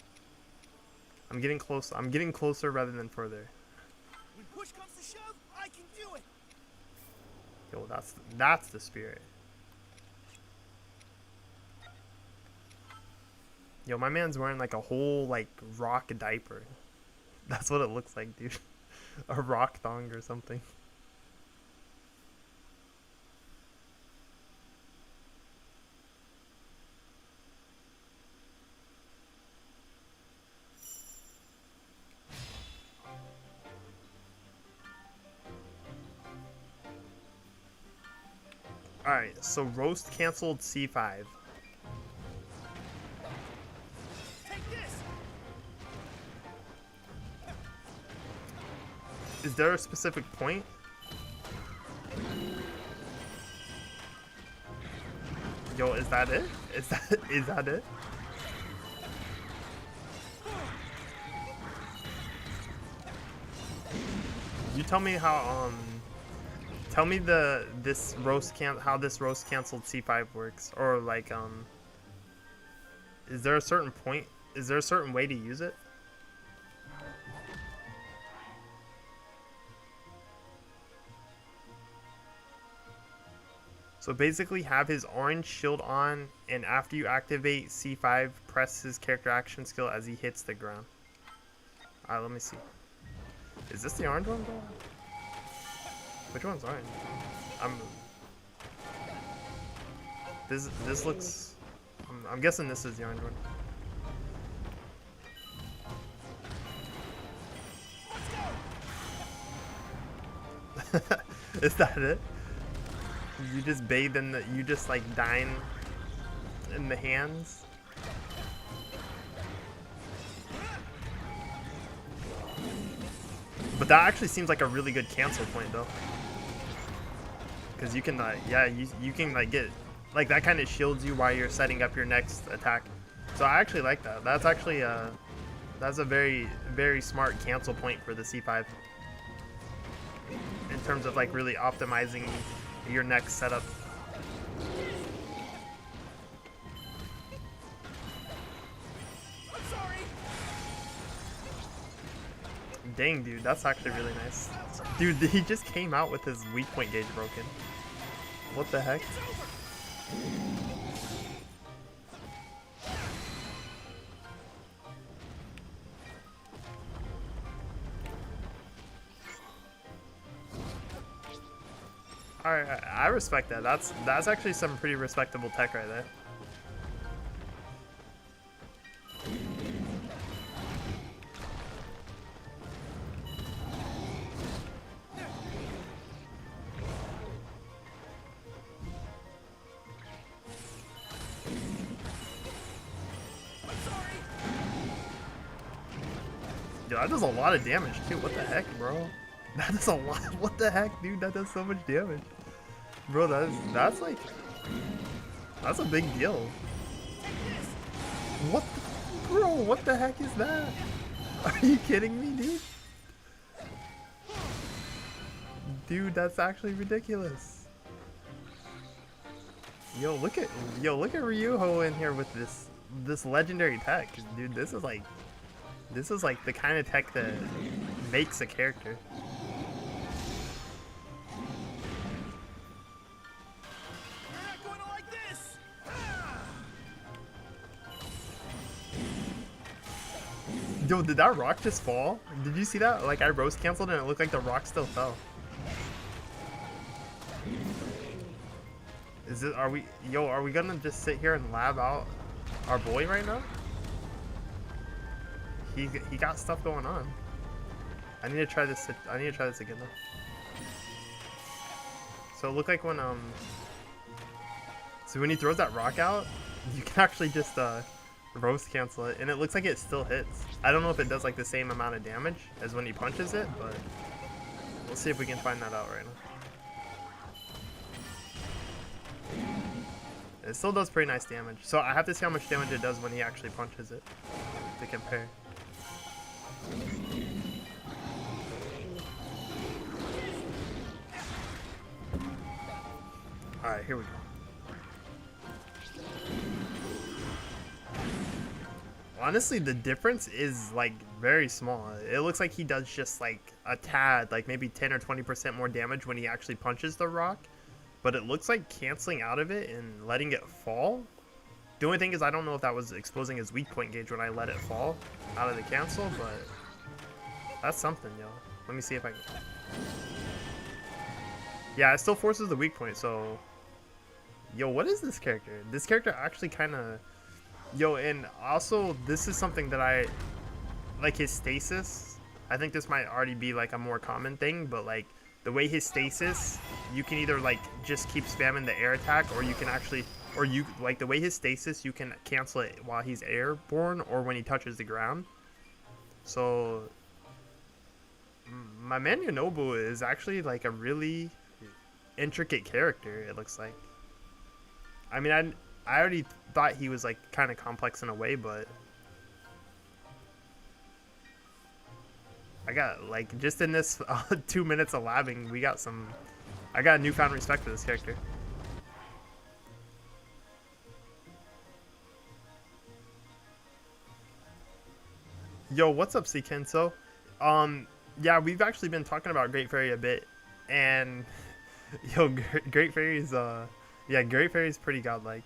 S1: I'm getting close. I'm getting closer rather than further.
S5: When push comes to shove, I can do it.
S1: Yo, that's the spirit. Yo, my man's wearing like a whole like rock diaper. That's what it looks like, dude. A rock thong or something. Alright, so roast canceled C5.
S5: Take this.
S1: Is there a specific point? Yo, is that it? Is that it? You tell me how tell me how this roast canceled C5 works, or like is there a certain point? Is there a certain way to use it? So basically have his orange shield on, and after you activate C5, press his character action skill as he hits the ground. Alright, let me see. Is this the orange one, bro? Which one's orange? This looks... I'm guessing this is the orange one. Is that it? You just bathe in the... You just like dine... in the hands. But that actually seems like a really good cancel point though. Because you can, yeah, you can like get, like that kind of shields you while you're setting up your next attack. So I actually like that. That's actually, that's a very, very smart cancel point for the C5. In terms of like really optimizing your next setup.
S5: I'm sorry.
S1: Dang, dude, that's actually really nice. Dude, he just came out with his weak point gauge broken. What the heck? Alright, I respect that. That's actually some pretty respectable tech right there. Yo, that does a lot of damage too. What the heck, bro? That does a lot. What the heck, dude? That does so much damage. Bro, that's like, that's a big deal. What the, bro, what the heck is that? Are you kidding me, dude? Dude, that's actually ridiculous. Yo, look at Ryuho in here with this legendary tech. Dude, this is like the kind of tech that makes a character. Yo, did that rock just fall? Did you see that? Like, I roast canceled and it looked like the rock still fell. Is it, are we gonna just sit here and lab out our boy right now? He got stuff going on. I need to try this again though. So it looked like when, so when he throws that rock out, you can actually just, roast cancel it, and it looks like it still hits. I don't know if it does like the same amount of damage as when he punches it, but we'll see if we can find that out right now. It still does pretty nice damage, so I have to see how much damage it does when he actually punches it to compare. Alright, here we go. Honestly, the difference is like very small. It looks like he does just like a tad, like maybe 10 or 20% more damage when he actually punches the rock. But it looks like canceling out of it and letting it fall. The only thing is I don't know if that was exposing his weak point gauge when I let it fall out of the cancel, but that's something, yo. Let me see if I can. Yeah, it still forces the weak point, so. Yo, what is this character? This character actually kind of. Yo, and also, this is something that I, like his stasis, I think this might already be like a more common thing, but like the way his stasis, you can either like just keep spamming the air attack, or you can actually, or you, like the way his stasis, you can cancel it while he's airborne or when he touches the ground. So, my man Yonobu is actually like a really intricate character, it looks like. I mean, I already thought he was like kind of complex in a way, but I got like just in this 2 minutes of labbing, I got a newfound respect for this character. Yo, what's up, Kenso? Yeah, we've actually been talking about Great Fairy a bit, and yo, Great Fairy's yeah, Great Fairy's pretty godlike.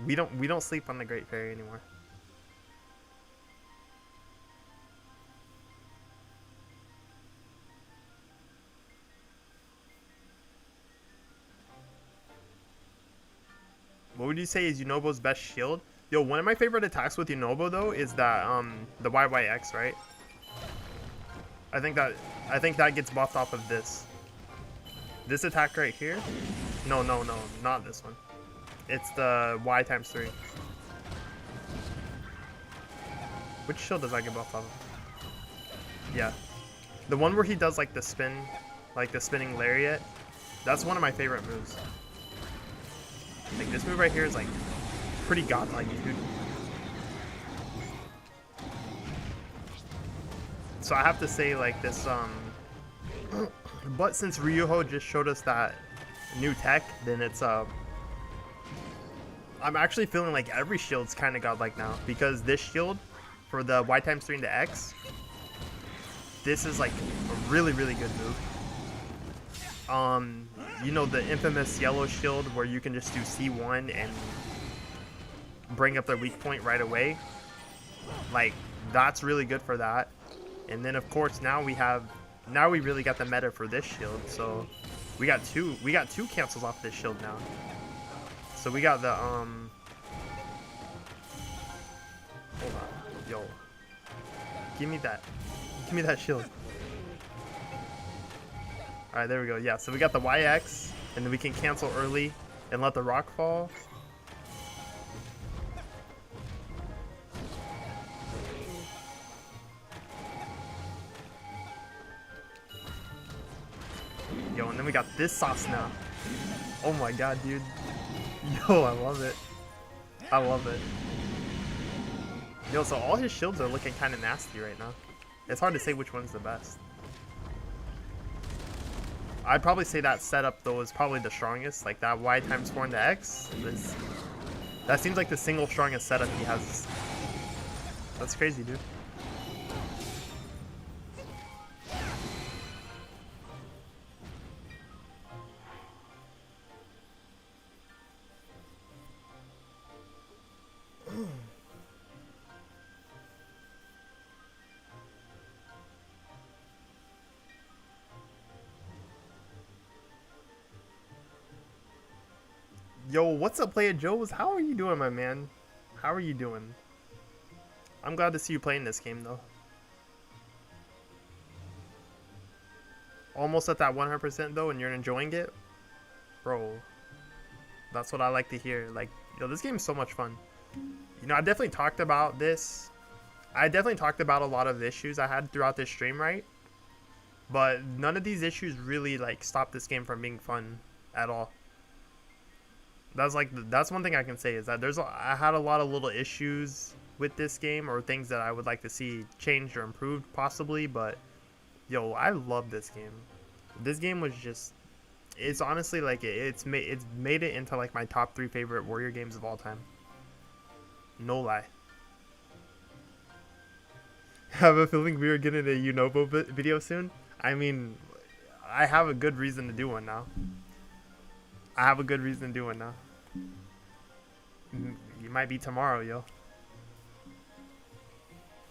S1: We don't sleep on the Great Fairy anymore. What would you say is Yunobo's best shield? Yo, one of my favorite attacks with Yunobo though is that the YYX, right? I think that gets buffed off of this. This attack right here. No, not this one. It's the Y times 3. Which shield does that get buff off of? Yeah. The one where he does like the spin, like the spinning lariat. That's one of my favorite moves. Like this move right here is like pretty godlike, dude. So I have to say like this, but since Ryuho just showed us that new tech, then it's, I'm actually feeling like every shield's kind of godlike now, because this shield for the Y times 3 into X, this is like a really, really good move. You know, the infamous yellow shield where you can just do C1 and bring up their weak point right away. Like, that's really good for that. And then of course now we really got the meta for this shield. So we got two cancels off this shield now. So we got the hold on, yo, give me that shield. Alright, there we go. Yeah, so we got the YX, and then we can cancel early and let the rock fall. Yo, and then we got this sauce now. Oh my god, dude. Yo, I love it. I love it. Yo, so all his shields are looking kind of nasty right now. It's hard to say which one's the best. I'd probably say that setup though is probably the strongest, like that Y times 4 into X. That seems like the single strongest setup he has. That's crazy, dude. Yo, what's up, Playa Joes? How are you doing, my man? How are you doing? I'm glad to see you playing this game, though. Almost at that 100% though, and you're enjoying it? Bro, that's what I like to hear. Like, yo, this game is so much fun. You know, I definitely talked about this. I definitely talked about a lot of the issues I had throughout this stream, right? But none of these issues really, like, stopped this game from being fun at all. That's one thing I can say, is that I had a lot of little issues with this game, or things that I would like to see changed or improved possibly, but yo, I love this game. This game was just, it's honestly like it's made it into like my top 3 favorite warrior games of all time. No lie. Have a feeling we are getting a Unobo video soon. I mean, I have a good reason to do one now. You might be tomorrow, yo.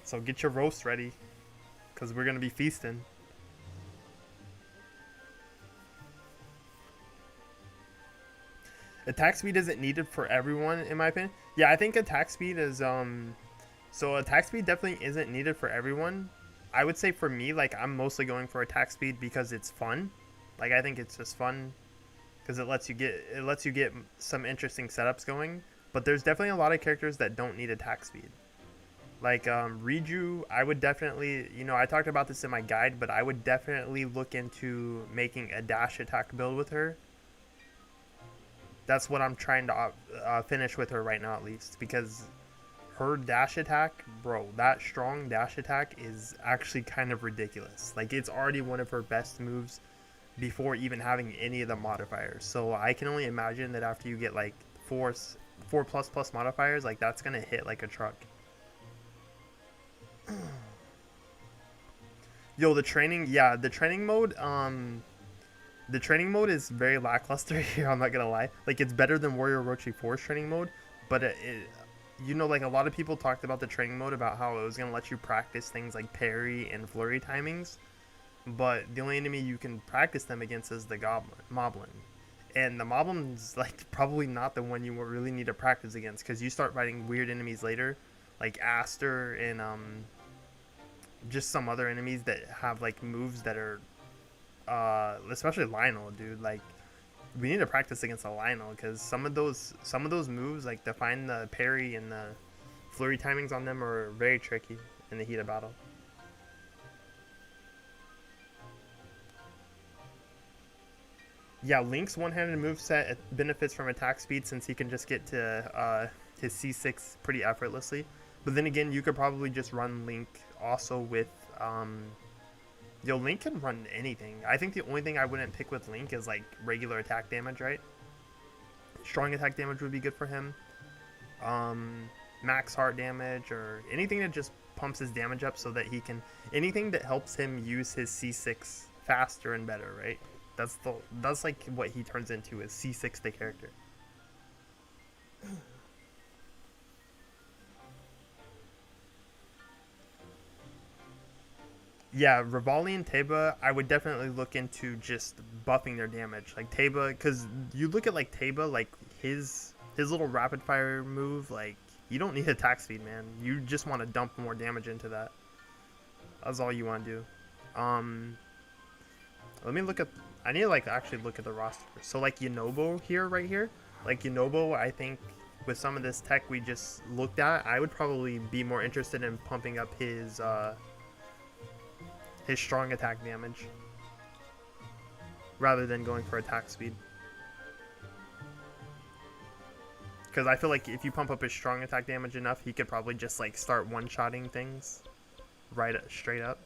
S1: So get your roast ready, because we're going to be feasting. Attack speed isn't needed for everyone, in my opinion. Yeah, I think attack speed is, so attack speed definitely isn't needed for everyone. I would say for me, like, I'm mostly going for attack speed because it's fun. Like, I think it's just fun because it lets you get some interesting setups going. But there's definitely a lot of characters that don't need attack speed. Like Riju, I would definitely, you know, I talked about this in my guide, but I would definitely look into making a dash attack build with her. That's what I'm trying to finish with her right now, at least, because her dash attack, bro, that strong dash attack is actually kind of ridiculous. Like, it's already one of her best moves before even having any of the modifiers. So I can only imagine that after you get like four plus modifiers, like, that's gonna hit like a truck. Yo, the training mode, the training mode is very lackluster here, I'm not gonna lie. Like, it's better than Warrior Orochi 4's training mode, but you know, like, a lot of people talked about the training mode, about how it was gonna let you practice things like parry and flurry timings, but the only enemy you can practice them against is the Moblin. And the Moblin's, like, probably not the one you really need to practice against, because you start fighting weird enemies later, like Aster and just some other enemies that have like moves that are especially Lionel, dude. Like, We need to practice against a Lionel because some of those moves, like to find the parry and the flurry timings on them, are very tricky in the heat of battle. Yeah, Link's one-handed moveset benefits from attack speed since he can just get to his C6 pretty effortlessly. But then again, you could probably just run Link also with... Link can run anything. I think the only thing I wouldn't pick with Link is like regular attack damage, right? Strong attack damage would be good for him. Max heart damage or anything that just pumps his damage up so that he can... Anything that helps him use his C6 faster and better, right? That's like what he turns into, is C6 the character. Yeah, Rivali and Teba, I would definitely look into just buffing their damage. Like Teba, because you look at like Teba, like his little rapid fire move, like you don't need attack speed, man. You just want to dump more damage into that. That's all you want to do. Let me look at... I need to like actually look at the roster. So like Yunobo here, right here, like Yunobo, I think with some of this tech we just looked at, I would probably be more interested in pumping up his strong attack damage rather than going for attack speed. Because I feel like if you pump up his strong attack damage enough, he could probably just like start one-shotting things right straight up.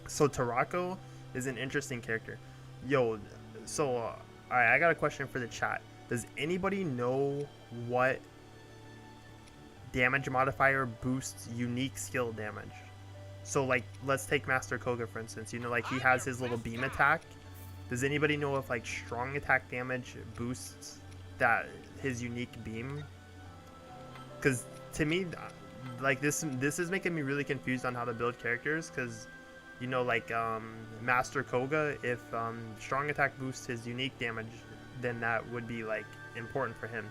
S1: So Tarako is an interesting character. Yo, so alright, I got a question for the chat. Does anybody know what damage modifier boosts unique skill damage? So like, let's take Master Koga for instance. You know, like he has his little beam attack. Does anybody know if like strong attack damage boosts that his unique beam? Because to me, like this is making me really confused on how to build characters. Because you know, like Master Koga, if strong attack boosts his unique damage, then that would be like important for him.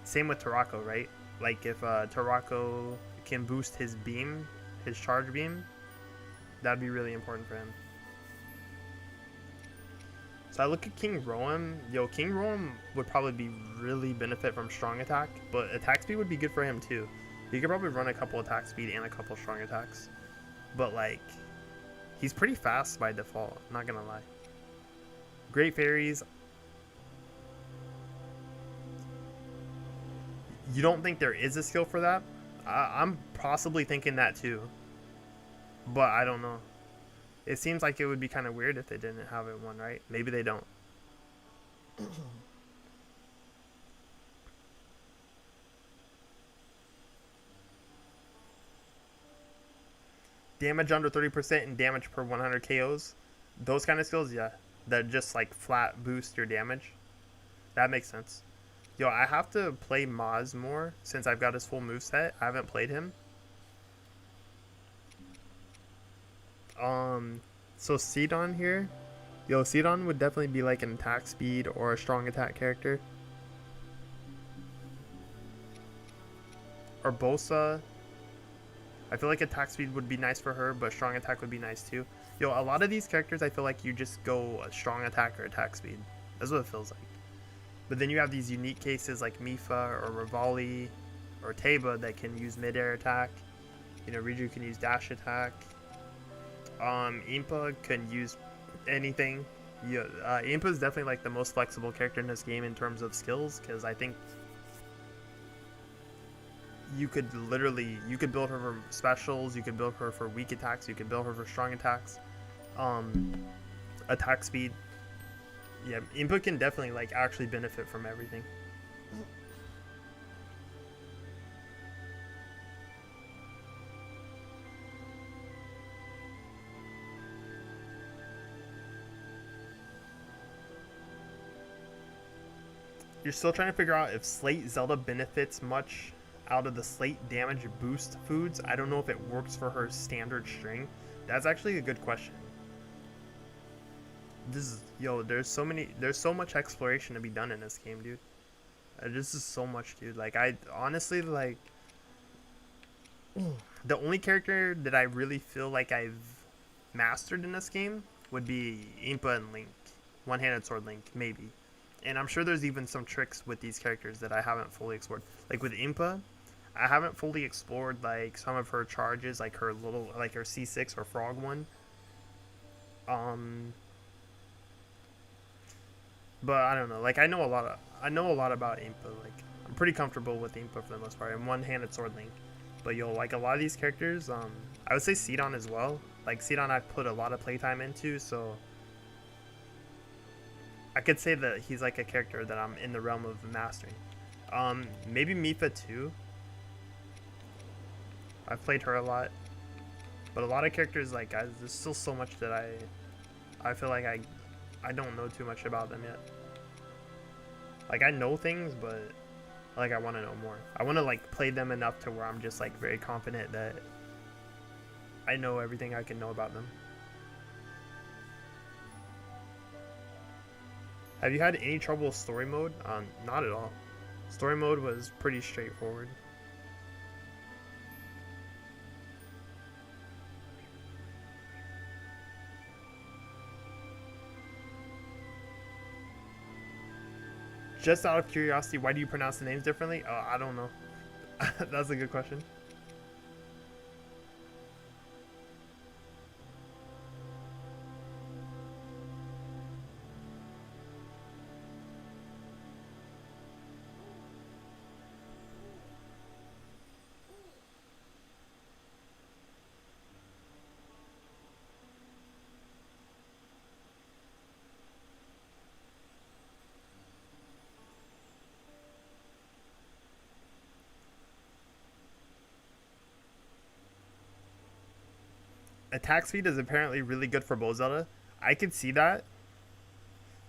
S1: Same with Tarako, right? Like if Tarako can boost his beam, his charge beam, that'd be really important for him. So I look at King Roam. Yo, King Roam would probably be really benefit from strong attack, but attack speed would be good for him too. He could probably run a couple attack speed and a couple strong attacks. But like, he's pretty fast by default, not gonna lie. Great Fairies. You don't think there is a skill for that? I'm possibly thinking that too. But I don't know. It seems like it would be kind of weird if they didn't have it one, right? Maybe they don't. Damage under 30% and damage per 100 KOs. Those kind of skills, yeah. That just like flat boost your damage. That makes sense. Yo, I have to play Maz more since I've got his full moveset. I haven't played him. So Sidon here. Yo, Sidon would definitely be like an attack speed or a strong attack character. Or Bosa. I feel like attack speed would be nice for her, but strong attack would be nice too. Yo, a lot of these characters, I feel like you just go a strong attack or attack speed. That's what it feels like. But then you have these unique cases like Mifa or Rivali or Teba that can use mid-air attack. You know, Riju can use dash attack. Impa can use anything. Yeah, Impa is definitely like the most flexible character in this game in terms of skills, because I think you could build her for specials, you could build her for weak attacks, you could build her for strong attacks, attack speed. Yeah, Impa can definitely like actually benefit from everything. You're still trying to figure out if Slate Zelda benefits much out of the Slate damage boost foods. I don't know if it works for her standard string. That's actually a good question. There's so much exploration to be done in this game, dude. This is so much, dude. Like, I honestly, like, the only character that I really feel like I've mastered in this game would be Impa and Link. One-handed sword Link, maybe. And I'm sure there's even some tricks with these characters that I haven't fully explored. Like with Impa, I haven't fully explored like some of her charges, like her little, like her C6 or frog one. But I don't know. Like I know a lot about Impa. Like I'm pretty comfortable with Impa for the most part. And one-handed sword Link. But yo, like a lot of these characters, I would say Sidon as well. Like Sidon, I've put a lot of playtime into, so I could say that he's like a character that I'm in the realm of mastering. Maybe Mipha too. I've played her a lot, but a lot of characters like there's still so much that I feel like I don't know too much about them yet. Like I know things, but like I want to know more. I want to like play them enough to where I'm just like very confident that I know everything I can know about them. Have you had any trouble with story mode? Not at all. Story mode was pretty straightforward. Just out of curiosity, why do you pronounce the names differently? I don't know. That's a good question. Attack speed is apparently really good for Bow Zelda. I could see that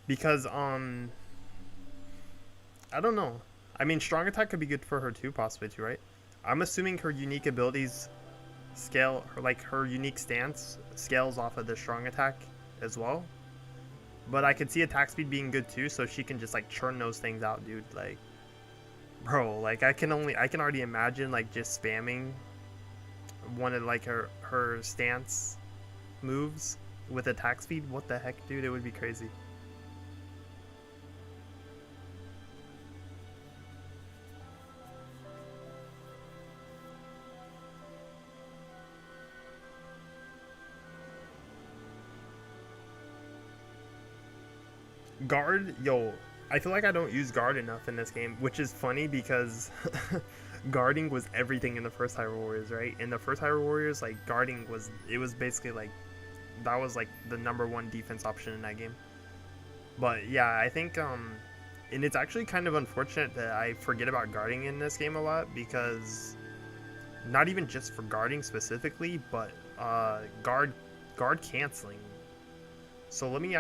S1: because I don't know. I mean, strong attack could be good for her too, possibly too, right? I'm assuming her unique abilities scale, like her unique stance scales off of the strong attack as well. But I could see attack speed being good too, so she can just like churn those things out, dude. Like, bro, like I can already imagine like just spamming one of like her stance moves with attack speed. What the heck, dude? It would be crazy. Guard, yo, I feel like I don't use guard enough in this game, which is funny because guarding was everything in the first Hyrule Warriors, right? In the first Hyrule Warriors, like guarding was basically like that was like the #1 defense option in that game. But yeah, I think and it's actually kind of unfortunate that I forget about guarding in this game a lot, because not even just for guarding specifically, but guard canceling. So let me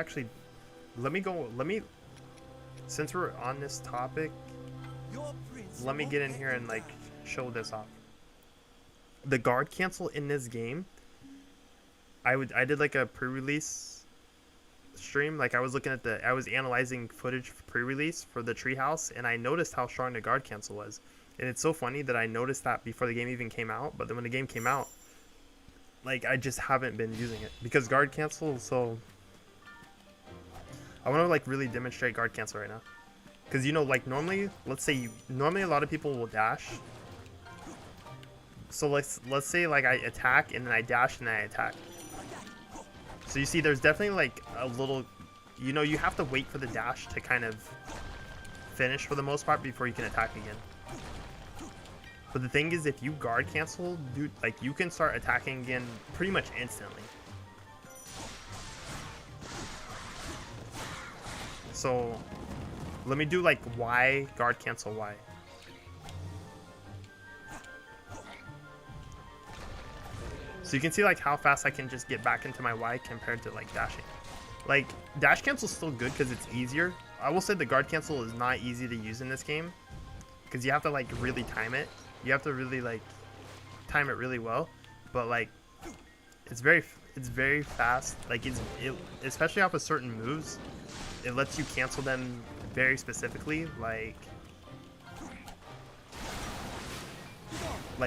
S1: since we're on this topic, let me get in here and like show this off. The guard cancel in this game, I did like a pre-release stream. Like I was analyzing footage pre-release for the treehouse, and I noticed how strong the guard cancel was. And it's so funny that I noticed that before the game even came out, but then when the game came out, like I just haven't been using it because guard cancel. So I want to like really demonstrate guard cancel right now, because you know, like normally a lot of people will dash. So let's say like I attack and then I dash and then I attack. So you see there's definitely like a little, you know, you have to wait for the dash to kind of finish for the most part before you can attack again. But the thing is, if you guard cancel, dude, like you can start attacking again pretty much instantly. So let me do like Y, guard cancel Y. So you can see like how fast I can just get back into my Y compared to like dashing. Like dash cancel is still good because it's easier. I will say the guard cancel is not easy to use in this game, because you have to like really time it. You have to really like time it really well. But like it's very fast. Like it especially off of certain moves, it lets you cancel them very specifically. Like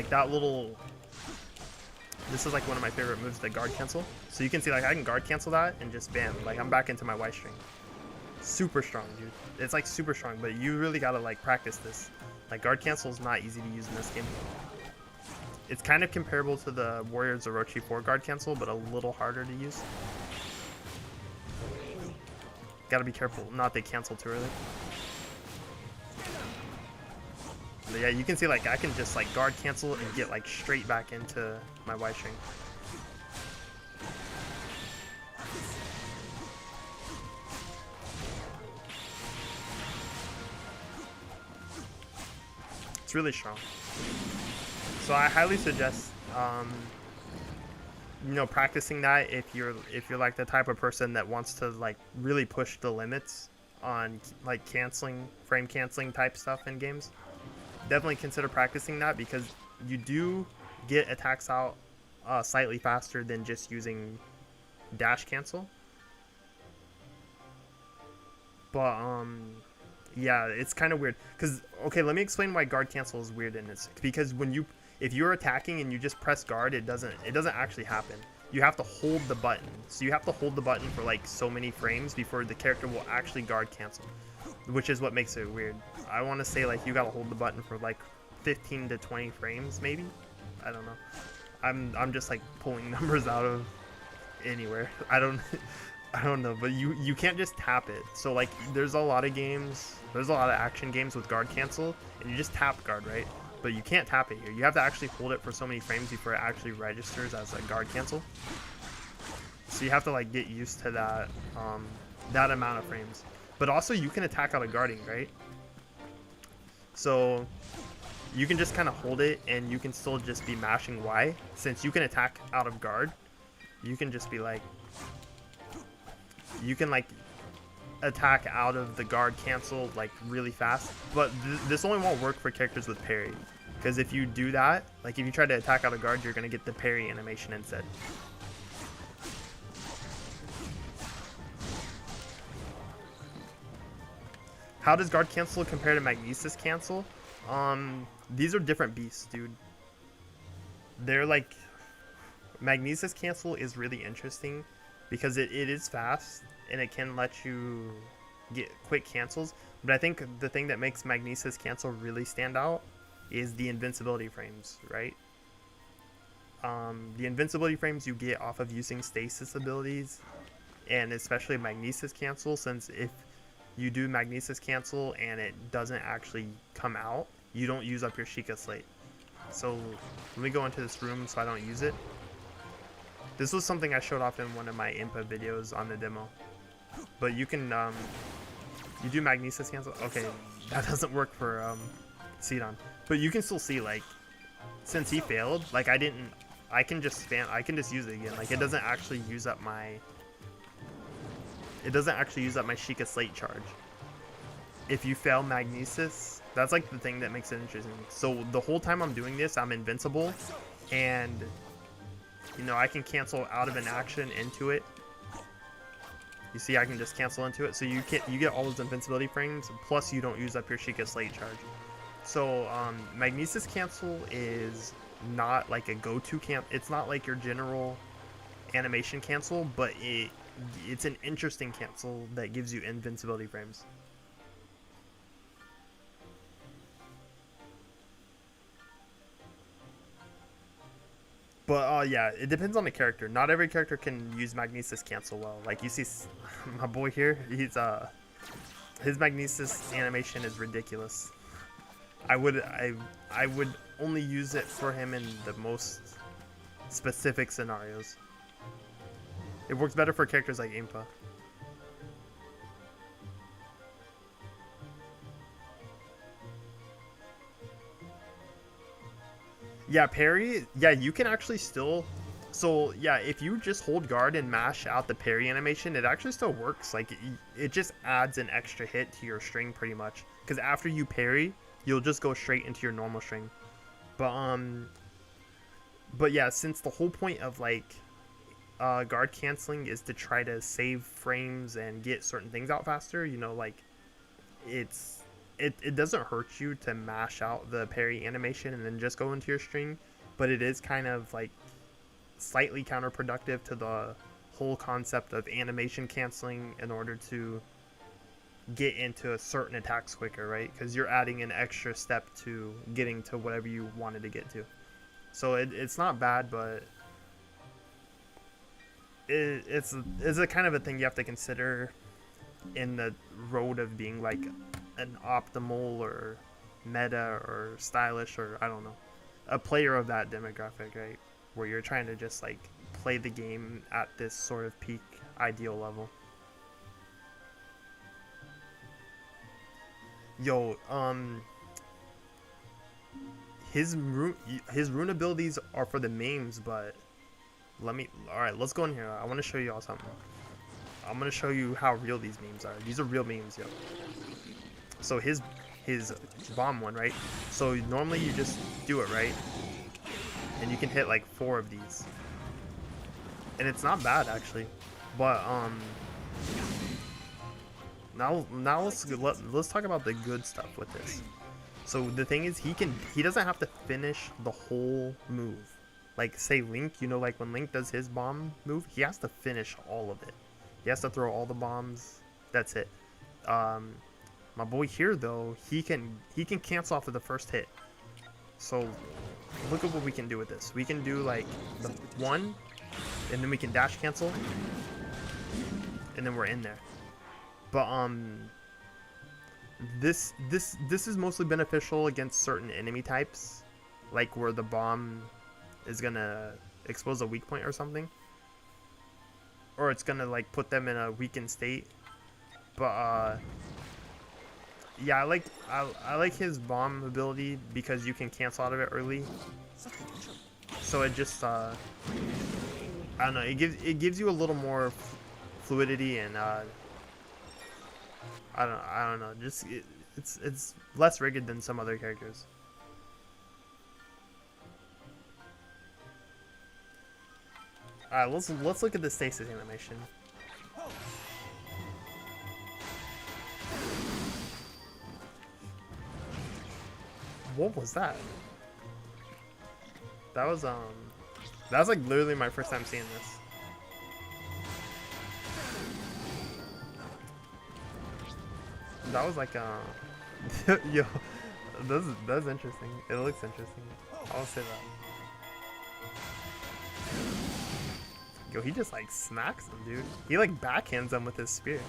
S1: that little This is like one of my favorite moves, the guard cancel. So you can see like I can guard cancel that and just bam, like I'm back into my Y string. Super strong, dude. It's like super strong, but you really gotta like practice this. Like guard cancel is not easy to use in this game. It's kind of comparable to the Warrior Orochi 4 guard cancel, but a little harder to use. Gotta be careful, not they cancel too early. But yeah, you can see like I can just like guard cancel and get like straight back into my Y string. It's really strong. So I highly suggest you know, practicing that if you're like the type of person that wants to like really push the limits on like frame canceling type stuff in games. Definitely consider practicing that because you do get attacks out slightly faster than just using dash cancel. But yeah, it's kind of weird because okay, let me explain why guard cancel is weird in this. Because if you're attacking and you just press guard, it doesn't actually happen. You have to hold the button. So you have to hold the button for like so many frames before the character will actually guard cancel, which is what makes it weird. I want to say like you gotta hold the button for like 15 to 20 frames maybe. I don't know. I'm just like pulling numbers out of anywhere. I don't know, but you can't just tap it. So like there's a lot of action games with guard cancel and you just tap guard, right? But you can't tap it here. You have to actually hold it for so many frames before it actually registers as a guard cancel. So you have to like get used to that that amount of frames. But also you can attack out of guarding, right? So you can just kind of hold it and you can still just be mashing Y. Since you can attack out of guard, you can just be like, you can like attack out of the guard cancel like really fast. But this only won't work for characters with parry. Because if you do that, like if you try to attack out of guard, you're going to get the parry animation instead. How does guard cancel compare to magnesis cancel? These are different beasts, dude. They're like, magnesis cancel is really interesting because it is fast and it can let you get quick cancels. But I think the thing that makes magnesis cancel really stand out is the invincibility frames, right? The invincibility frames you get off of using stasis abilities, and especially magnesis cancel, since if you do magnesis cancel and it doesn't actually come out, you don't use up your Sheikah Slate. So let me go into this room so I don't use it. This was something I showed off in one of my Impa videos on the demo. But you can, you do magnesis cancel. Okay, that doesn't work for Sidon. But you can still see, like, since he failed, like I can just use it again. Like it doesn't actually use up my Sheikah Slate charge. If you fail magnesis, that's like the thing that makes it interesting. So the whole time I'm doing this, I'm invincible, and you know I can cancel out of an action into it. You see, I can just cancel into it, so you get all those invincibility frames. Plus, you don't use up your Sheikah Slate charge. So magnesis cancel is not like a go-to it's not like your general animation cancel, but it's an interesting cancel that gives you invincibility frames. But yeah, it depends on the character. Not every character can use magnesis cancel well. Like you see my boy here, his magnesis animation is ridiculous. I would only use it for him in the most specific scenarios. It works better for characters like Impa. Yeah, parry. Yeah, you can actually still. So yeah, if you just hold guard and mash out the parry animation, it actually still works. Like it just adds an extra hit to your string pretty much. Because after you parry, you'll just go straight into your normal string. But yeah, since the whole point of like guard canceling is to try to save frames and get certain things out faster, you know, like it doesn't hurt you to mash out the parry animation and then just go into your string, but it is kind of like slightly counterproductive to the whole concept of animation canceling in order to get into a certain attacks quicker, right? Because you're adding an extra step to getting to whatever you wanted to get to. So it's not bad, but it's a kind of a thing you have to consider in the road of being like an optimal or meta or stylish, or I don't know, a player of that demographic, right? Where you're trying to just like play the game at this sort of peak ideal level. Yo, his rune abilities are for the memes, but alright, let's go in here. I want to show you all something. I'm gonna show you how real these memes are. These are real memes, yo. So his bomb one, right? So normally you just do it, right? And you can hit like 4 of these. And it's not bad actually. But now let's talk about the good stuff with this. So the thing is, he doesn't have to finish the whole move. Like say Link, you know, like when Link does his bomb move, he has to finish all of it. He has to throw all the bombs. That's it. My boy here though, he can cancel off of the first hit. So look at what we can do with this. We can do like the 1, and then we can dash cancel, and then we're in there. But this is mostly beneficial against certain enemy types, like where the bomb is gonna expose a weak point or something, or it's gonna like put them in a weakened state. But yeah, I like his bomb ability because you can cancel out of it early. So it just I don't know, it gives you a little more fluidity, and I don't know, just it's less rigged than some other characters. Alright, let's look at the stasis animation. What was that? That was like literally my first time seeing this. That was like yo, that's interesting. It looks interesting. I'll say that. Yo, he just like smacks him, dude. He like backhands him with his spear.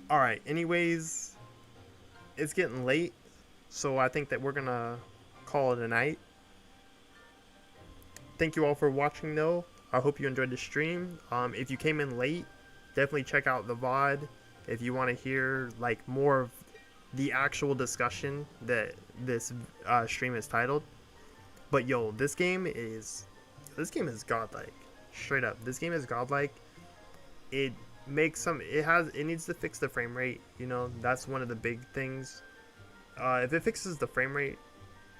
S1: Alright, anyways, it's getting late, so I think that we're gonna call it a night. Thank you all for watching though. I hope you enjoyed the stream. If you came in late, definitely check out the VOD if you want to hear like more of the actual discussion that this stream is titled. But yo, this game is godlike. Straight up, this game is godlike. It needs to fix the frame rate, you know. That's one of the big things. If it fixes the frame rate,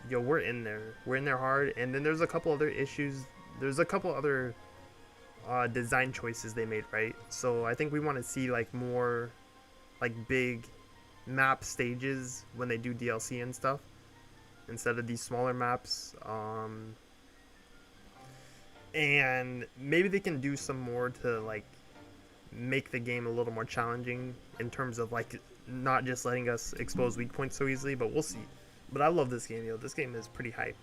S1: yo, we're in there hard. And then there's a couple other issues. There's a couple other design choices they made, right? So I think we want to see like more like big map stages when they do DLC and stuff, instead of these smaller maps. And maybe they can do some more to like make the game a little more challenging in terms of like not just letting us expose weak points so easily, but we'll see. But I love this game, yo. This game is pretty hype.